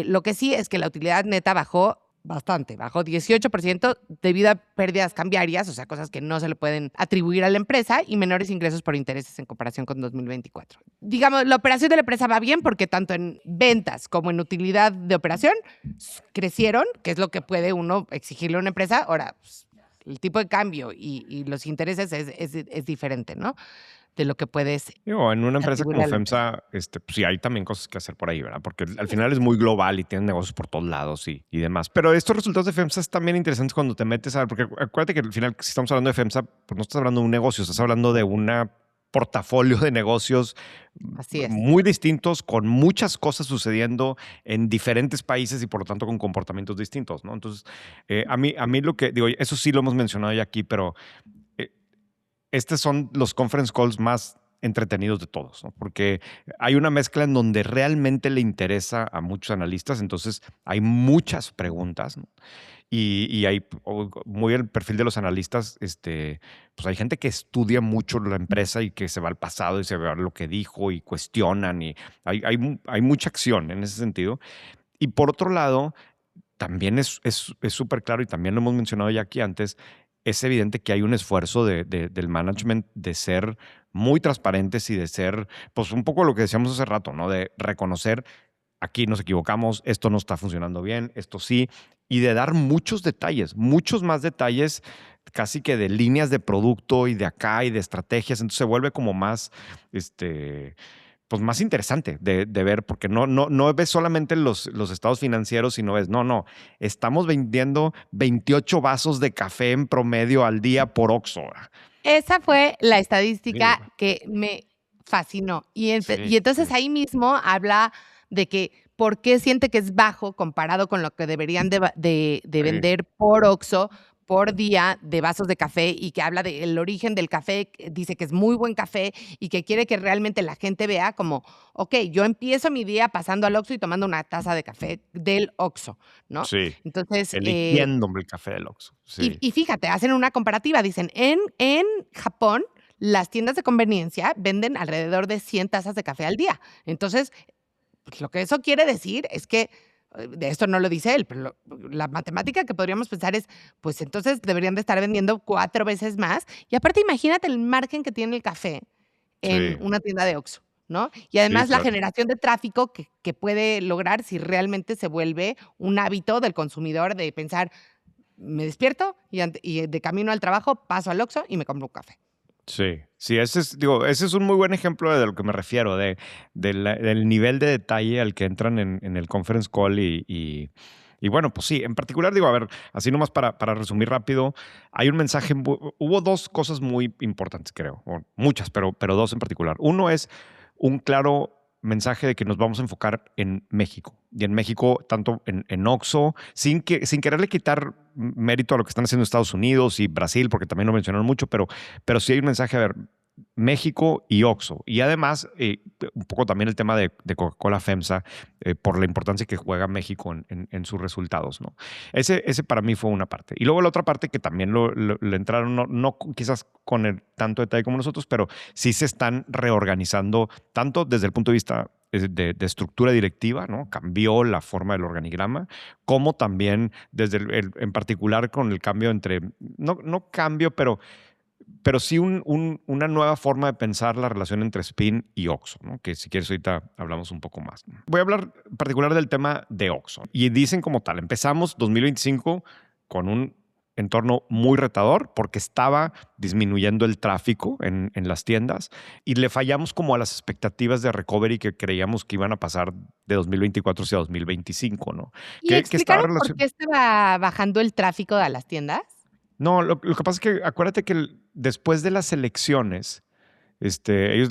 Lo que sí es que la utilidad neta bajó bastante, bajó 18% debido a pérdidas cambiarias, o sea, cosas que no se le pueden atribuir a la empresa y menores ingresos por intereses en comparación con 2024. Digamos, la operación de la empresa va bien porque tanto en ventas como en utilidad de operación crecieron, que es lo que puede uno exigirle a una empresa. Ahora, pues, el tipo de cambio y los intereses es diferente, ¿no? De lo que puedes Digo, en una empresa atribuirle como a la empresa. FEMSA, pues sí hay también cosas que hacer por ahí, ¿verdad? Porque al final es muy global y tienen negocios por todos lados y demás. Pero estos resultados de FEMSA están bien interesantes cuando te metes porque acuérdate que al final, si estamos hablando de FEMSA, pues no estás hablando de un negocio, estás hablando de un portafolio de negocios Así es. muy distintos, con muchas cosas sucediendo en diferentes países y por lo tanto con comportamientos distintos, ¿no? Entonces, a mí lo que digo, eso sí lo hemos mencionado ya aquí, pero estos son los conference calls más entretenidos de todos, ¿no? Porque hay una mezcla en donde realmente le interesa a muchos analistas, entonces hay muchas preguntas, ¿no? Y hay muy el perfil de los analistas, pues hay gente que estudia mucho la empresa y que se va al pasado y se ve lo que dijo y cuestionan y hay mucha acción en ese sentido. Y por otro lado, también es súper claro y también lo hemos mencionado ya aquí antes, es evidente que hay un esfuerzo del management de ser muy transparentes y de ser, pues un poco lo que decíamos hace rato, ¿no? De reconocer aquí nos equivocamos, esto no está funcionando bien, esto sí, y de dar muchos detalles, muchos más detalles, casi que de líneas de producto y de acá y de estrategias, entonces se vuelve como más, pues más interesante de ver, porque no ves solamente los estados financieros, sino ves, no, estamos vendiendo 28 vasos de café en promedio al día por Oxxo. Esa fue la Sí, estadística que me fascinó. Y sí, entonces sí, ahí mismo habla de que por qué siente que es bajo comparado con lo que deberían de sí, vender por Oxxo por día de vasos de café y que habla del origen del café, que dice que es muy buen café y que quiere que realmente la gente vea como, ok, yo empiezo mi día pasando al Oxxo y tomando una taza de café del Oxxo, ¿no? sí. Entonces, Eligiéndome el café del Oxxo. Sí, y fíjate, hacen una comparativa, dicen, en Japón, las tiendas de conveniencia venden alrededor de 100 tazas de café al día. Entonces, pues, lo que eso quiere decir es que, de esto no lo dice él, pero la matemática que podríamos pensar es, pues entonces deberían de estar vendiendo 4 veces más. Y aparte, imagínate el margen que tiene el café en sí, una tienda de Oxxo, ¿no? Y sí, además la claro. generación de tráfico que puede lograr si realmente se vuelve un hábito del consumidor de pensar, me despierto y de camino al trabajo paso al Oxxo y me compro un café. Sí, sí, ese es un muy buen ejemplo de lo que me refiero, del nivel de detalle al que entran en el conference call y bueno, pues sí, en particular digo, a ver, así nomás para resumir rápido, hay un mensaje, hubo dos cosas muy importantes, creo, o muchas, pero dos en particular. Uno es un claro mensaje de que nos vamos a enfocar en México. Y en México, tanto en Oxxo, sin quererle quitar mérito a lo que están haciendo Estados Unidos y Brasil, porque también lo mencionaron mucho, pero sí hay un mensaje, a ver, México y Oxxo. Y además, un poco también el tema de Coca-Cola FEMSA, por la importancia que juega México en sus resultados, ¿no? Ese para mí fue una parte. Y luego la otra parte que también le entraron, no quizás con tanto detalle como nosotros, pero sí se están reorganizando tanto desde el punto de vista de estructura directiva, ¿no? Cambió la forma del organigrama, como también desde en particular con el cambio entre, no cambio, pero sí una nueva forma de pensar la relación entre Spin y Oxxo, ¿no? Que si quieres ahorita hablamos un poco más, ¿no? Voy a hablar en particular del tema de Oxxo. Y dicen como tal, empezamos 2025 con un entorno muy retador porque estaba disminuyendo el tráfico en las tiendas y le fallamos como a las expectativas de recovery que creíamos que iban a pasar de 2024 hacia 2025, ¿no? ¿Y Que estaba explicaron por relacionado. qué estaba bajando el tráfico a las tiendas? No, lo que pasa es que acuérdate que después de las elecciones, ellos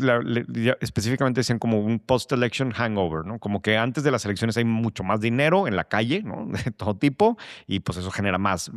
específicamente decían como un post-election hangover, ¿no? Como que antes de las elecciones hay mucho más dinero en la calle, ¿no? De todo tipo, y pues eso genera más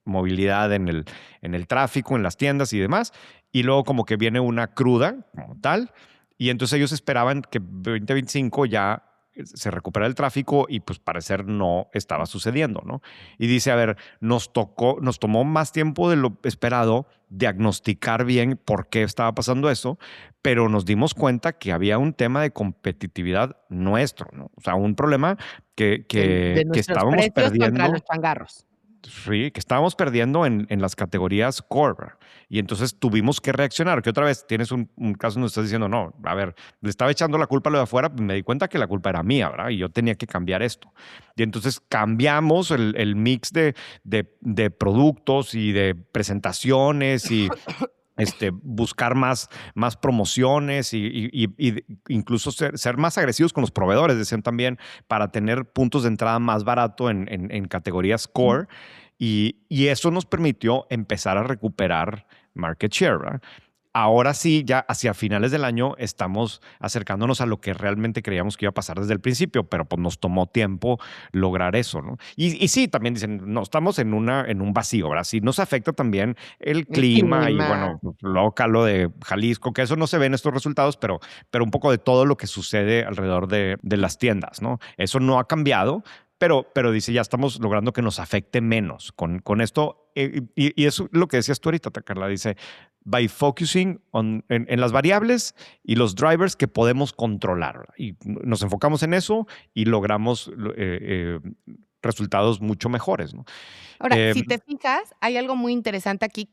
movilidad en el tráfico, en las tiendas y demás. Y luego como que viene una cruda como tal, y entonces ellos esperaban que 2025 ya se recuperara el tráfico y pues parecer no estaba sucediendo, ¿no? Y dice, a ver, nos tomó más tiempo de lo esperado diagnosticar bien por qué estaba pasando eso, pero nos dimos cuenta que había un tema de competitividad nuestro, ¿no? O sea, un problema que, De que, que nuestros estábamos precios contra los perdiendo. changarros. Sí, que estábamos perdiendo en las categorías core, ¿verdad? Y entonces tuvimos que reaccionar, que otra vez tienes un caso donde estás diciendo, no, a ver, le estaba echando la culpa a lo de afuera, pues me di cuenta que la culpa era mía, ¿verdad? Y yo tenía que cambiar esto. Y entonces cambiamos el mix de productos y de presentaciones y buscar más promociones y incluso ser más agresivos con los proveedores, decían también, para tener puntos de entrada más barato en categorías core. Y eso nos permitió empezar a recuperar market share, ¿verdad? ahora sí, ya hacia finales del año estamos acercándonos a lo que realmente creíamos que iba a pasar desde el principio, pero pues nos tomó tiempo lograr eso, ¿no? Y sí, también dicen, no, estamos en un vacío, ¿verdad? Sí, nos afecta también el El clima y clima. bueno, local lo de Jalisco, que eso no se ve en estos resultados, pero un poco de todo lo que sucede alrededor de las tiendas, ¿no? Eso no ha cambiado, pero dice, ya estamos logrando que nos afecte menos con esto. Y eso es lo que decías tú ahorita, Carla, dice, by focusing en las variables y los drivers que podemos controlar. ¿Verdad? Y nos enfocamos en eso y logramos resultados mucho mejores, ¿no? Ahora, Eh, si te fijas, hay algo muy interesante aquí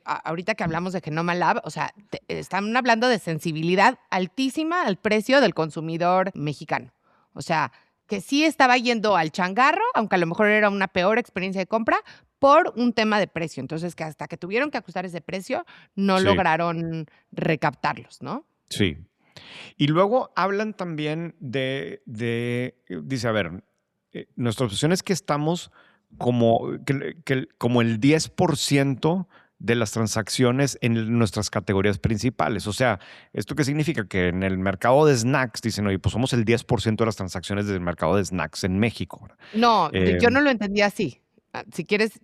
ahorita que hablamos de Genoma Lab, o sea, están hablando de sensibilidad altísima al precio del consumidor mexicano. O sea, que sí estaba yendo al changarro, aunque a lo mejor era una peor experiencia de compra, por un tema de precio. Entonces, que hasta que tuvieron que ajustar ese precio, no sí, lograron recaptarlos, ¿no? sí. Y luego hablan también dice, a ver, nuestra obsesión es que estamos como el 10% de las transacciones en nuestras categorías principales. O sea, ¿esto qué significa? Que en el mercado de snacks, dicen, oye, pues somos el 10% de las transacciones del mercado de snacks en México. ¿Verdad? No, Eh, yo no lo entendí así. Si quieres,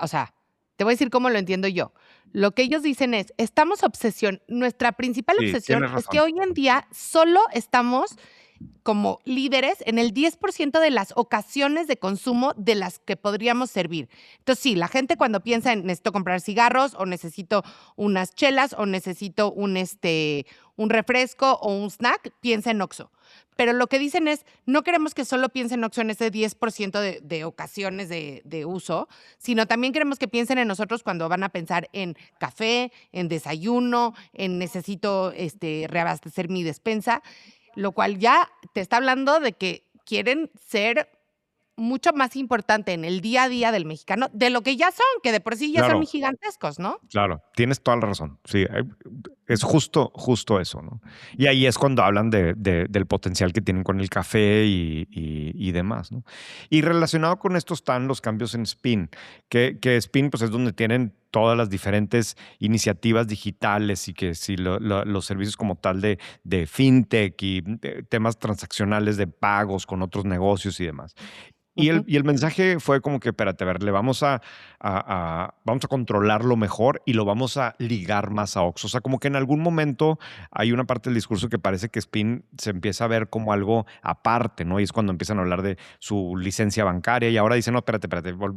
o sea, te voy a decir cómo lo entiendo yo. Lo que ellos dicen es, nuestra principal sí, obsesión tienes es que razón. hoy en día solo estamos como líderes en el 10% de las ocasiones de consumo de las que podríamos servir. Entonces, sí, la gente cuando piensa en necesito comprar cigarros o necesito unas chelas o necesito un refresco o un snack, piensa en Oxxo. Pero lo que dicen es, no queremos que solo piensen en Oxxo en ese 10% de ocasiones de uso, sino también queremos que piensen en nosotros cuando van a pensar en café, en desayuno, en necesito reabastecer mi despensa, lo cual ya te está hablando de que quieren ser mucho más importante en el día a día del mexicano de lo que ya son, que de por sí ya son Claro, gigantescos, ¿no? claro, tienes toda la razón. Sí, es justo eso, ¿no? Y ahí es cuando hablan del potencial que tienen con el café y demás, ¿no? Y relacionado con esto están los cambios en Spin, que Spin pues es donde tienen todas las diferentes iniciativas digitales y que sí, los servicios como tal de fintech y temas transaccionales de pagos con otros negocios y demás. Ujú. Y el mensaje fue como que, espérate, a ver, vamos a controlarlo mejor y lo vamos a ligar más a Oxxo. O sea, como que en algún momento hay una parte del discurso que parece que Spin se empieza a ver como algo aparte, ¿no? Y es cuando empiezan a hablar de su licencia bancaria y ahora dicen, no, espérate,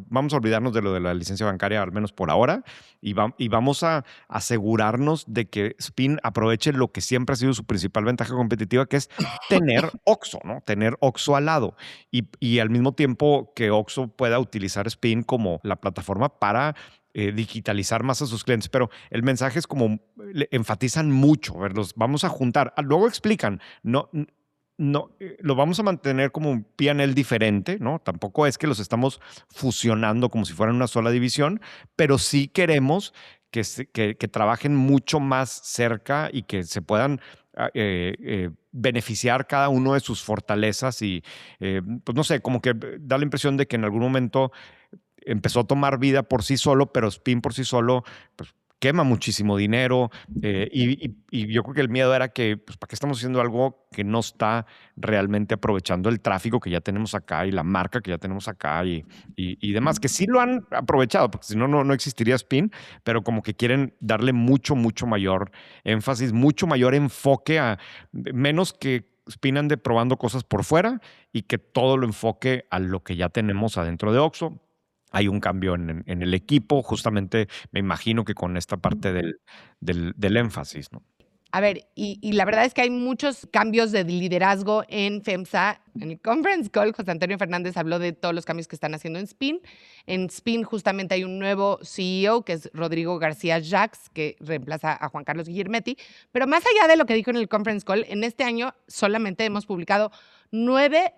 vamos a olvidarnos de lo de la licencia bancaria, al menos por ahora, y vamos a asegurarnos de que Spin aproveche lo que siempre ha sido su principal ventaja competitiva, que es tener Oxxo, ¿no? Tener Oxxo al lado y al mismo tiempo que Oxxo pueda utilizar Spin como la plataforma para digitalizar más a sus clientes. Pero el mensaje es como, enfatizan mucho, ver, los vamos a juntar. Luego explican, no, lo vamos a mantener como un P&L diferente, ¿no? Tampoco es que los estamos fusionando como si fueran una sola división, pero sí queremos que trabajen mucho más cerca y que se puedan beneficiar cada uno de sus fortalezas y, pues no sé, como que da la impresión de que en algún momento empezó a tomar vida por sí solo, pero Spin por sí solo, pues quema muchísimo dinero y yo creo que el miedo era que, pues, ¿para qué estamos haciendo algo que no está realmente aprovechando el tráfico que ya tenemos acá y la marca que ya tenemos acá y demás? Que sí lo han aprovechado, porque si no, no existiría Spin, pero como que quieren darle mucho mayor énfasis, mucho mayor enfoque a menos que Spin ande probando cosas por fuera y que todo lo enfoque a lo que ya tenemos adentro de Oxxo. Hay un cambio en el equipo, justamente me imagino que con esta parte del énfasis, ¿no? A ver, y la verdad es que hay muchos cambios de liderazgo en FEMSA. En el conference call, José Antonio Fernández habló de todos los cambios que están haciendo en Spin. En Spin justamente hay un nuevo CEO, que es Rodrigo García Jacques, que reemplaza a Juan Carlos Guillermetti. Pero más allá de lo que dijo en el conference call, en este año solamente hemos publicado 9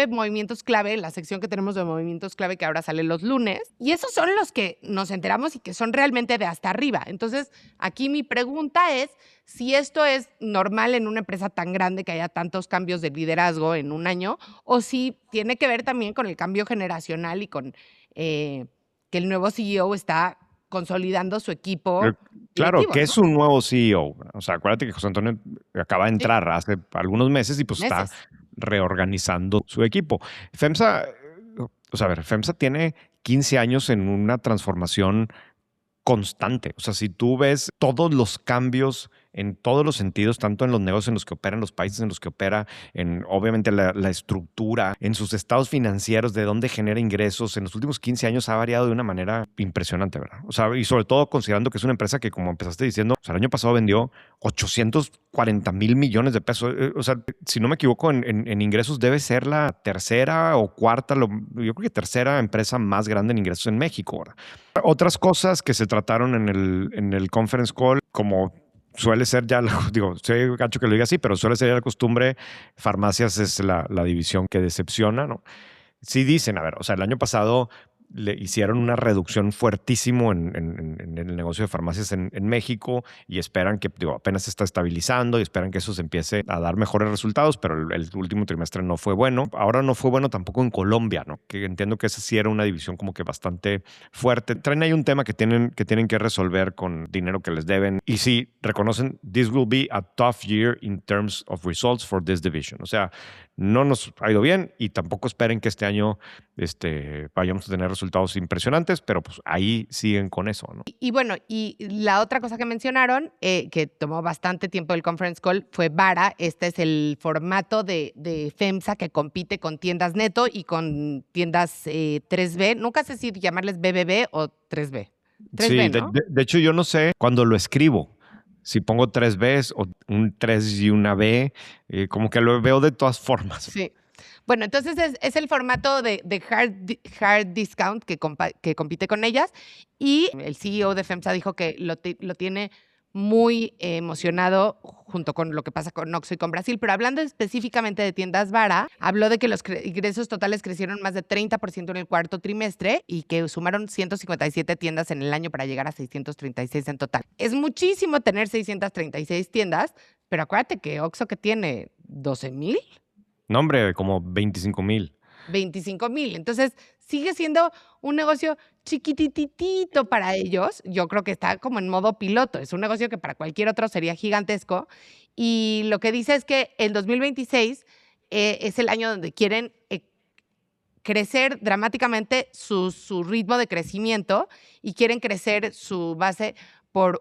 movimientos clave, la sección que tenemos de movimientos clave que ahora sale los lunes. Y esos son los que nos enteramos y que son realmente de hasta arriba. Entonces, aquí mi pregunta es si esto es normal en una empresa tan grande que haya tantos cambios de liderazgo en un año o si tiene que ver también con el cambio generacional y con que el nuevo CEO está consolidando su equipo Claro, directivo, que ¿no? es un nuevo CEO. O sea, acuérdate que José Antonio acaba de Sí, entrar hace algunos meses y pues está meses. reorganizando su equipo. FEMSA, o sea, a ver, FEMSA tiene 15 años en una transformación constante. O sea, si tú ves todos los cambios en todos los sentidos, tanto en los negocios en los que opera, en los países en los que opera, en obviamente la estructura, en sus estados financieros, de dónde genera ingresos, en los últimos 15 años ha variado de una manera impresionante, ¿verdad? O sea, y sobre todo considerando que es una empresa que, como empezaste diciendo, o sea, el año pasado vendió 840,000 millones de pesos. O sea, si no me equivoco, en ingresos debe ser la tercera o cuarta, yo creo que tercera empresa más grande en ingresos en México, ¿verdad? Otras cosas que se trataron en el conference call, como suele ser ya, digo, sé gacho que lo diga así, pero suele ser ya la costumbre, farmacias es la división que decepciona, ¿no? Sí dicen, a ver, o sea, el año pasado le hicieron una reducción fuertísimo en el negocio de farmacias en México y esperan que, digo, apenas se está estabilizando y esperan que eso se empiece a dar mejores resultados, pero el último trimestre no fue bueno. Ahora no fue bueno tampoco en Colombia, ¿no? Que entiendo que esa sí era una división como que bastante fuerte. Traen ahí un tema que tienen que resolver con dinero que les deben y sí, reconocen, this will be a tough year in terms of results for this division. O sea, no nos ha ido bien y tampoco esperen que este año vayamos a tener resultados impresionantes, pero pues ahí siguen con eso, ¿no? Y bueno, y la otra cosa que mencionaron, que tomó bastante tiempo el conference call, fue Vara. Este es el formato de FEMSA que compite con tiendas Neto y con tiendas 3B. Nunca sé si llamarles BBB o 3B. 3B, Sí, de, ¿no? de- de hecho yo no sé cuando lo escribo, si pongo tres Bs o un 3 y una B, como que lo veo de todas formas. Sí. Bueno, entonces es el formato de hard discount que compite con ellas y el CEO de FEMSA dijo que lo tiene muy emocionado junto con lo que pasa con Oxxo y con Brasil, pero hablando específicamente de tiendas Vara, habló de que los ingresos totales crecieron más de 30% en el cuarto trimestre y que sumaron 157 tiendas en el año para llegar a 636 en total. Es muchísimo tener 636 tiendas, pero acuérdate que Oxxo que tiene 12,000. No, hombre, como 25,000. 25,000. Entonces, sigue siendo un negocio chiquititito para ellos. Yo creo que está como en modo piloto. Es un negocio que para cualquier otro sería gigantesco. Y lo que dice es que el 2026 es el año donde quieren crecer dramáticamente su ritmo de crecimiento y quieren crecer su base por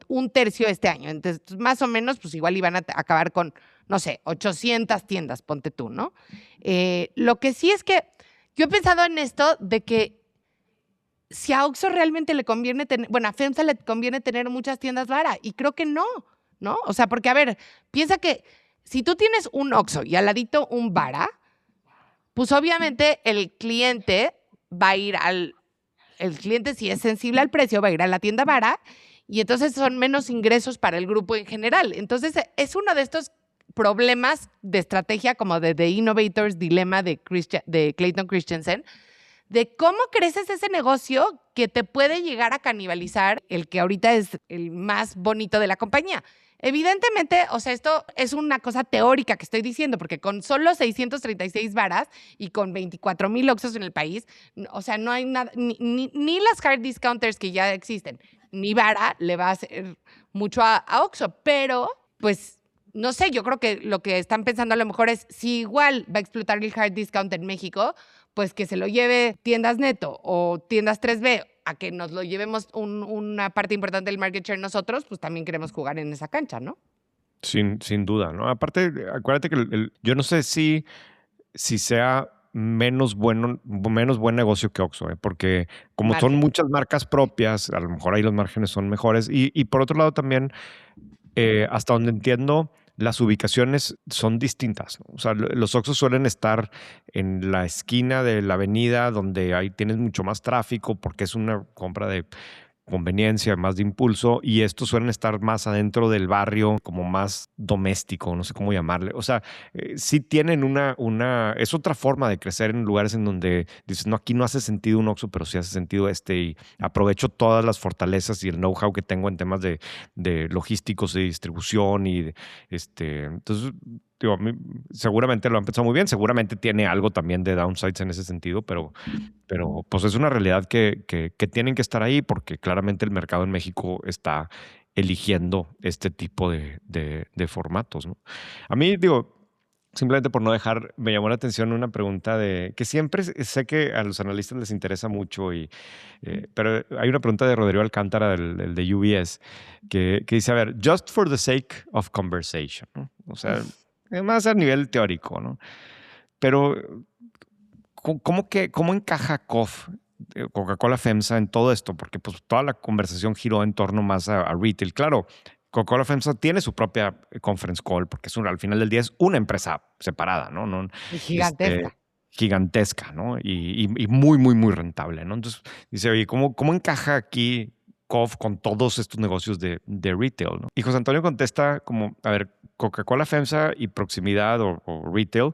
un tercio este año. Entonces, más o menos, pues igual iban a acabar con, no sé, 800 tiendas, ponte tú, ¿no? Lo que sí es que yo he pensado en esto de que si a Oxxo realmente le conviene tener, bueno, a FEMSA le conviene tener muchas tiendas Vara, y creo que no, ¿no? O sea, porque, a ver, piensa que si tú tienes un Oxxo y al ladito un Vara, pues obviamente el cliente va a ir el cliente, si es sensible al precio, va a ir a la tienda Vara y entonces son menos ingresos para el grupo en general. Entonces, es uno de estos problemas de estrategia como de The Innovator's Dilemma de Clayton Christensen, de cómo creces ese negocio que te puede llegar a canibalizar el que ahorita es el más bonito de la compañía. Evidentemente, o sea, esto es una cosa teórica que estoy diciendo, porque con solo 636 varas y con 24,000 Oxxos en el país, o sea, no hay nada, ni las hard discounters que ya existen, ni Vara le va a hacer mucho a Oxxo, pero pues no sé, yo creo que lo que están pensando a lo mejor es si igual va a explotar el hard discount en México, pues que se lo lleve tiendas Neto o tiendas 3B a que nos lo llevemos una parte importante del market share nosotros, pues también queremos jugar en esa cancha, ¿no? Sin duda, ¿no? Aparte, acuérdate que yo no sé si sea menos buen negocio que Oxxo, ¿eh? Porque como son Margen. muchas marcas propias, a lo mejor ahí los márgenes son mejores. Y por otro lado también, hasta donde entiendo, las ubicaciones son distintas, ¿no? O sea, los Oxxos suelen estar en la esquina de la avenida donde ahí tienes mucho más tráfico porque es una compra de conveniencia, más de impulso, y estos suelen estar más adentro del barrio, como más doméstico, no sé cómo llamarle. O sea, sí tienen es otra forma de crecer en lugares en donde dices, no, aquí no hace sentido un Oxxo, pero sí hace sentido y aprovecho todas las fortalezas y el know-how que tengo en temas de logísticos, de distribución entonces, digo, seguramente lo han pensado muy bien, seguramente tiene algo también de downsides en ese sentido, pero pues es una realidad que tienen que estar ahí porque claramente el mercado en México está eligiendo este tipo de formatos, ¿no? A mí, digo, simplemente por no dejar, me llamó la atención una pregunta de que siempre sé que a los analistas les interesa mucho, pero hay una pregunta de Rodrigo Alcántara, del de UBS, que dice, a ver, just for the sake of conversation, ¿no? O sea, más a nivel teórico, ¿no? Pero, ¿cómo encaja COF, Coca-Cola FEMSA, en todo esto? Porque pues toda la conversación giró en torno más a retail. Claro, Coca-Cola FEMSA tiene su propia conference call porque al final del día es una empresa separada, ¿no? Y Este, gigantesca. gigantesca, ¿no? Y muy, muy, muy rentable, ¿no? Entonces dice, oye, ¿cómo encaja aquí COF con todos estos negocios de retail, ¿no? Y José Antonio contesta como, a ver, Coca-Cola FEMSA y proximidad o retail,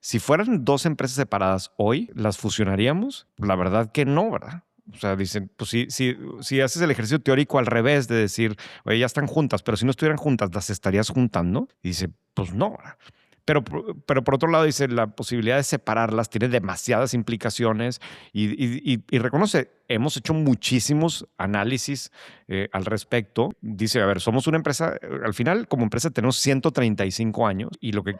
si fueran dos empresas separadas hoy, ¿las fusionaríamos? La verdad que no, ¿verdad? O sea, dicen, pues si haces el ejercicio teórico al revés de decir, oye, ya están juntas, pero si no estuvieran juntas, ¿las estarías juntando? Y dice, pues no, ¿verdad? Pero por otro lado, dice, la posibilidad de separarlas tiene demasiadas implicaciones y reconoce, hemos hecho muchísimos análisis al respecto. Dice, a ver, somos una empresa, al final como empresa tenemos 135 años y lo que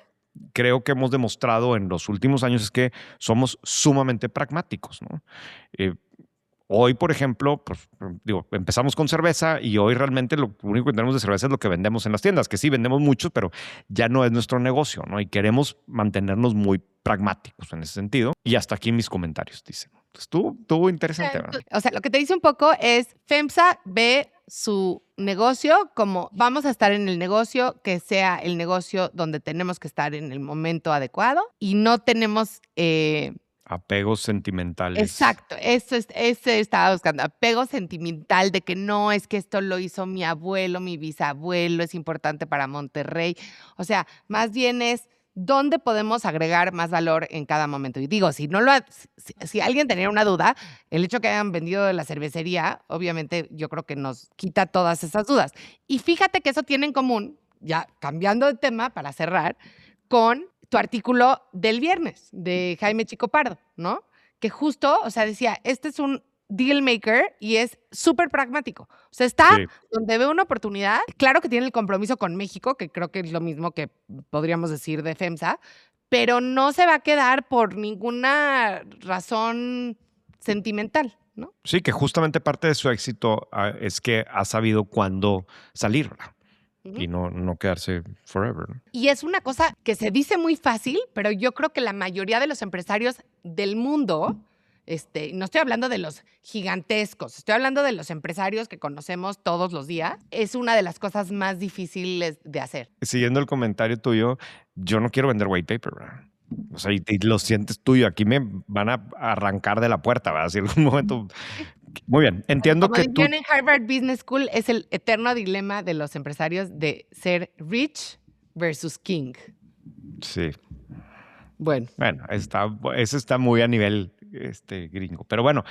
creo que hemos demostrado en los últimos años es que somos sumamente pragmáticos, ¿no? Eh, Hoy, por ejemplo, pues digo, empezamos con cerveza y hoy realmente lo único que tenemos de cerveza es lo que vendemos en las tiendas, que sí vendemos mucho, pero ya no es nuestro negocio, ¿no? Y queremos mantenernos muy pragmáticos en ese sentido. Y hasta aquí mis comentarios, dicen. Entonces, estuvo interesante, ¿verdad? O sea, lo que te dice un poco es, FEMSA ve su negocio como vamos a estar en el negocio que sea el negocio donde tenemos que estar en el momento adecuado y no tenemos... Apegos sentimentales. Exacto, ese estaba buscando, apego sentimental de que no, es que esto lo hizo mi abuelo, mi bisabuelo, es importante para Monterrey. O sea, más bien es dónde podemos agregar más valor en cada momento. Y digo, si alguien tenía una duda, el hecho que hayan vendido la cervecería, obviamente yo creo que nos quita todas esas dudas. Y fíjate que eso tiene en común, ya cambiando de tema para cerrar, con tu artículo del viernes de Jaime Chico Pardo, ¿no? Que justo, o sea, decía, este es un deal maker y es súper pragmático. O sea, está Sí. donde ve una oportunidad. Claro que tiene el compromiso con México, que creo que es lo mismo que podríamos decir de FEMSA, pero no se va a quedar por ninguna razón sentimental, ¿no? Sí, que justamente parte de su éxito es que ha sabido cuándo salir, ¿verdad? Y no quedarse forever, ¿no? Y es una cosa que se dice muy fácil, pero yo creo que la mayoría de los empresarios del mundo, no estoy hablando de los gigantescos, estoy hablando de los empresarios que conocemos todos los días, es una de las cosas más difíciles de hacer. Siguiendo el comentario tuyo, yo no quiero vender white paper, ¿verdad? O sea, y lo sientes tuyo. Aquí me van a arrancar de la puerta, ¿verdad? Si en algún momento... Muy bien, entiendo Como que tú... decían en Harvard Business School, es el eterno dilema de los empresarios de ser rich versus king. Sí. Bueno, Eso está muy a nivel gringo. Pero bueno,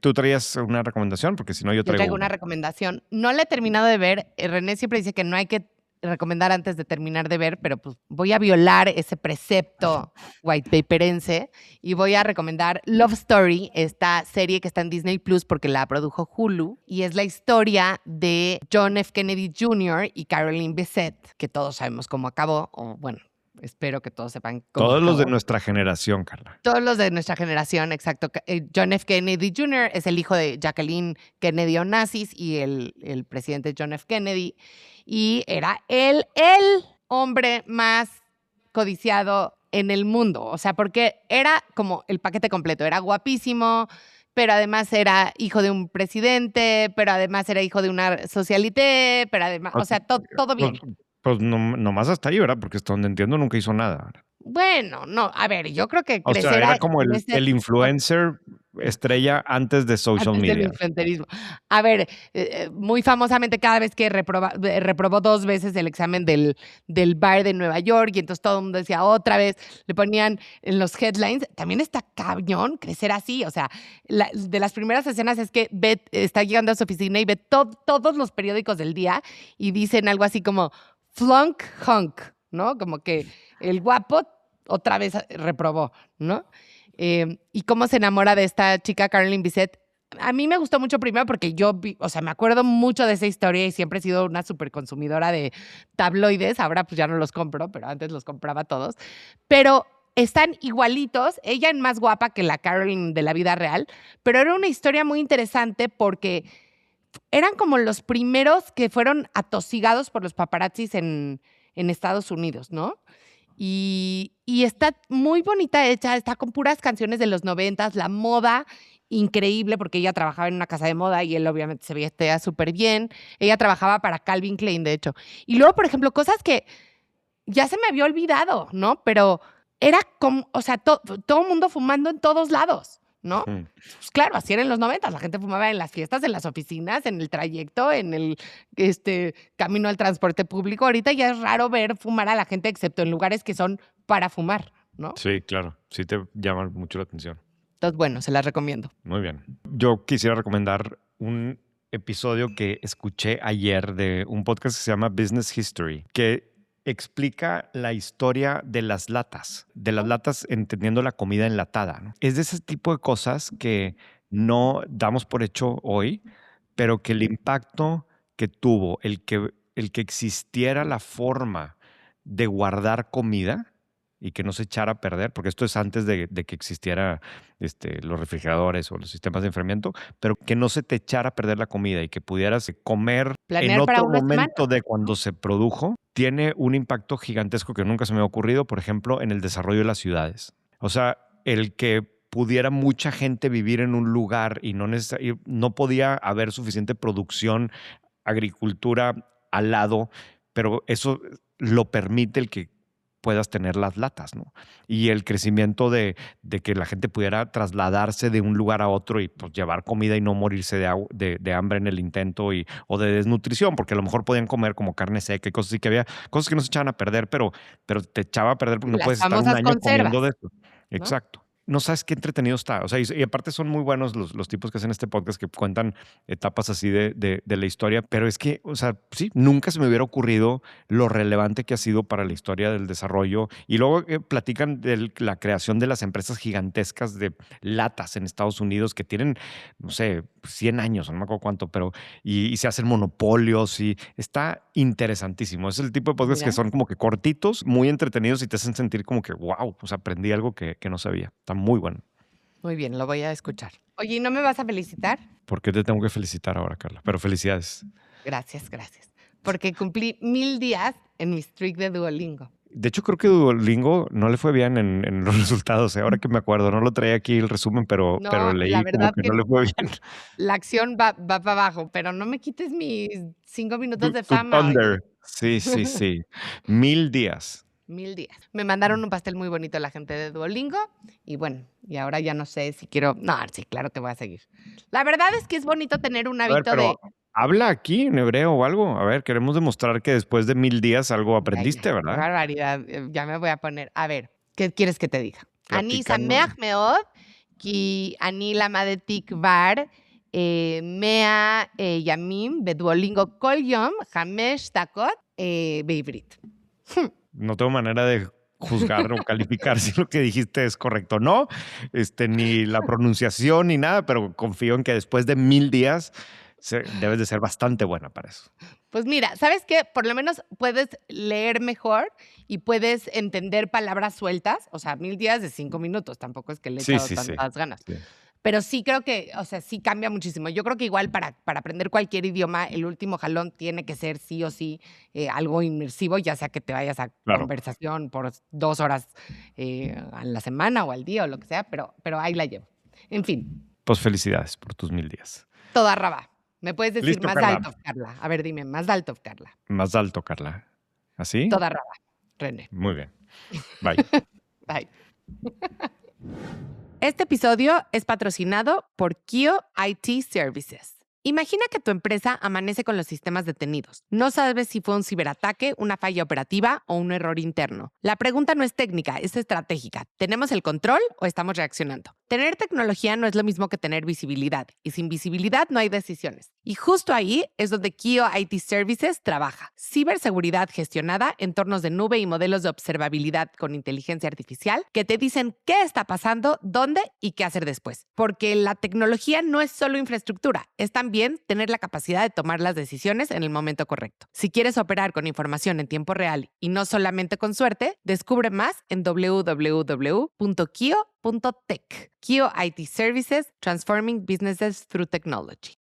tú traías una recomendación, porque si no yo yo traigo traigo una recomendación. No la he terminado de ver. René siempre dice que no hay que recomendar antes de terminar de ver, pero pues voy a violar ese precepto whitepaperense y voy a recomendar Love Story, esta serie que está en Disney Plus porque la produjo Hulu y es la historia de John F. Kennedy Jr. y Caroline Bessette, que todos sabemos cómo acabó, o bueno, espero que todos sepan cómo Todos los de acabó. nuestra generación, Carla. Todos los de nuestra generación, exacto. John F. Kennedy Jr. es el hijo de Jacqueline Kennedy Onassis y el presidente John F. Kennedy. Y era el hombre más codiciado en el mundo. O sea, porque era como el paquete completo. Era guapísimo, pero además era hijo de un presidente, pero además era hijo de una socialité, pero además, o sea, todo bien. Pues no más hasta ahí, ¿verdad? Porque hasta donde entiendo nunca hizo nada, ¿verdad? Bueno, no, a ver, yo creo que O sea, crecer era como en ese... el influencer estrella antes de social Antes del media. infanterismo. A ver, muy famosamente cada vez que reprobó 2 veces el examen del bar de Nueva York y entonces todo el mundo decía otra vez, le ponían en los headlines, también está cañón crecer así, o sea, de las primeras escenas es que Beth está llegando a su oficina y ve todos los periódicos del día y dicen algo así como flunk hunk, ¿no? Como que el guapo otra vez reprobó, ¿no? Y cómo se enamora de esta chica Caroline Bisset. A mí me gustó mucho primero porque me acuerdo mucho de esa historia y siempre he sido una súper consumidora de tabloides. Ahora pues ya no los compro, pero antes los compraba todos. Pero están igualitos, ella es más guapa que la Caroline de la vida real, pero era una historia muy interesante porque eran como los primeros que fueron atosigados por los paparazzis en Estados Unidos, ¿no? Y está muy bonita hecha, está con puras canciones de los 90s, la moda increíble porque ella trabajaba en una casa de moda y él obviamente se vestea súper bien. Ella trabajaba para Calvin Klein, de hecho. Y luego, por ejemplo, cosas que ya se me había olvidado, ¿no? Pero era como, todo el mundo fumando en todos lados, ¿no? Pues claro, así era en los 90, la gente fumaba en las fiestas, en las oficinas, en el trayecto, en el camino al transporte público. Ahorita ya es raro ver fumar a la gente, excepto en lugares que son para fumar, ¿no? Sí, claro. Sí te llama mucho la atención. Entonces, bueno, se las recomiendo. Muy bien. Yo quisiera recomendar un episodio que escuché ayer de un podcast que se llama Business History, que explica la historia de las latas entendiendo la comida enlatada, ¿no? Es de ese tipo de cosas que no damos por hecho hoy, pero que el impacto que tuvo el que existiera la forma de guardar comida y que no se echara a perder, porque esto es antes de que existiera los refrigeradores o los sistemas de enfriamiento, pero que no se te echara a perder la comida y que pudieras comer Planear en para otro una momento semana. de cuando se produjo, tiene un impacto gigantesco que nunca se me ha ocurrido, por ejemplo, en el desarrollo de las ciudades. O sea, el que pudiera mucha gente vivir en un lugar y no podía haber suficiente producción, agricultura al lado, pero eso lo permite el que puedas tener las latas, ¿no? Y el crecimiento de que la gente pudiera trasladarse de un lugar a otro y pues, llevar comida y no morirse de hambre en el intento o de desnutrición, porque a lo mejor podían comer como carne seca y cosas así, que había cosas que no se echaban a perder, pero te echaba a perder porque no Las puedes estar un famosas año comiendo conservas, de eso. ¿no? Exacto. No sabes qué entretenido está. O sea, y aparte son muy buenos los tipos que hacen este podcast que cuentan etapas así de la historia, pero es que, o sea, sí, nunca se me hubiera ocurrido lo relevante que ha sido para la historia del desarrollo. Y luego platican de la creación de las empresas gigantescas de latas en Estados Unidos que tienen, no sé, 100 años, no me acuerdo cuánto, pero y se hacen monopolios y está interesantísimo. Es el tipo de podcast que Mira. son como que cortitos, muy entretenidos y te hacen sentir como que, wow, pues aprendí algo que no sabía. Está muy bueno. Muy bien, lo voy a escuchar. Oye, ¿y no me vas a felicitar? ¿Por qué te tengo que felicitar ahora, Carla? Pero felicidades. Gracias. Porque cumplí 1000 días en mi streak de Duolingo. De hecho, creo que Duolingo no le fue bien en los resultados. Ahora que me acuerdo, no lo traía aquí el resumen, pero No, la leí como verdad que que no le fue bien. la acción va para abajo, pero no me quites mis 5 minutos de Tu fama, oye. Thunder. Sí, sí, sí. 1000 días. 1000 días. Me mandaron un pastel muy bonito la gente de Duolingo y bueno, y ahora ya no sé si quiero. No, sí, claro que voy a seguir. La verdad es que es bonito tener un A ver, hábito pero de. habla aquí en hebreo o algo. A ver, queremos demostrar que después de 1000 días algo Ya, aprendiste, qué ¿verdad? barbaridad. Ya me voy a poner. A ver, ¿qué quieres que te diga? Ani Platícanos. sameach meod, ki ani lamadetik bar, mea yamim beduolingo kol yom, hamesh dakot beivrit. No tengo manera de juzgar o calificar si lo que dijiste es correcto o no, ni la pronunciación ni nada, pero confío en que después de 1000 días debes de ser bastante buena para eso. Pues mira, ¿sabes qué? Por lo menos puedes leer mejor y puedes entender palabras sueltas. O sea, 1000 días de 5 minutos, tampoco es que le he Sí, echado sí, sí. tantas ganas. Sí. Pero sí creo que, o sea, sí cambia muchísimo. Yo creo que igual para aprender cualquier idioma, el último jalón tiene que ser sí o sí algo inmersivo, ya sea que te vayas a Claro. conversación por 2 horas a la semana o al día o lo que sea, pero ahí la llevo. En fin, Pues felicidades por tus 1000 días. toda raba. ¿Me puedes decir Listo, más Carla. alto, Carla? A ver, dime, más alto, Carla. Más alto, Carla. ¿Así? Toda raba, René. Muy bien. Bye. Bye. Este episodio es patrocinado por Kio IT Services. Imagina que tu empresa amanece con los sistemas detenidos. No sabes si fue un ciberataque, una falla operativa o un error interno. La pregunta no es técnica, es estratégica. ¿Tenemos el control o estamos reaccionando? Tener tecnología no es lo mismo que tener visibilidad, y sin visibilidad no hay decisiones. Y justo ahí es donde Kio IT Services trabaja. Ciberseguridad gestionada, entornos de nube y modelos de observabilidad con inteligencia artificial que te dicen qué está pasando, dónde y qué hacer después. Porque la tecnología no es solo infraestructura, es también tener la capacidad de tomar las decisiones en el momento correcto. Si quieres operar con información en tiempo real y no solamente con suerte, descubre más en www.kio.tech. Kio IT Services, Transforming Businesses Through Technology.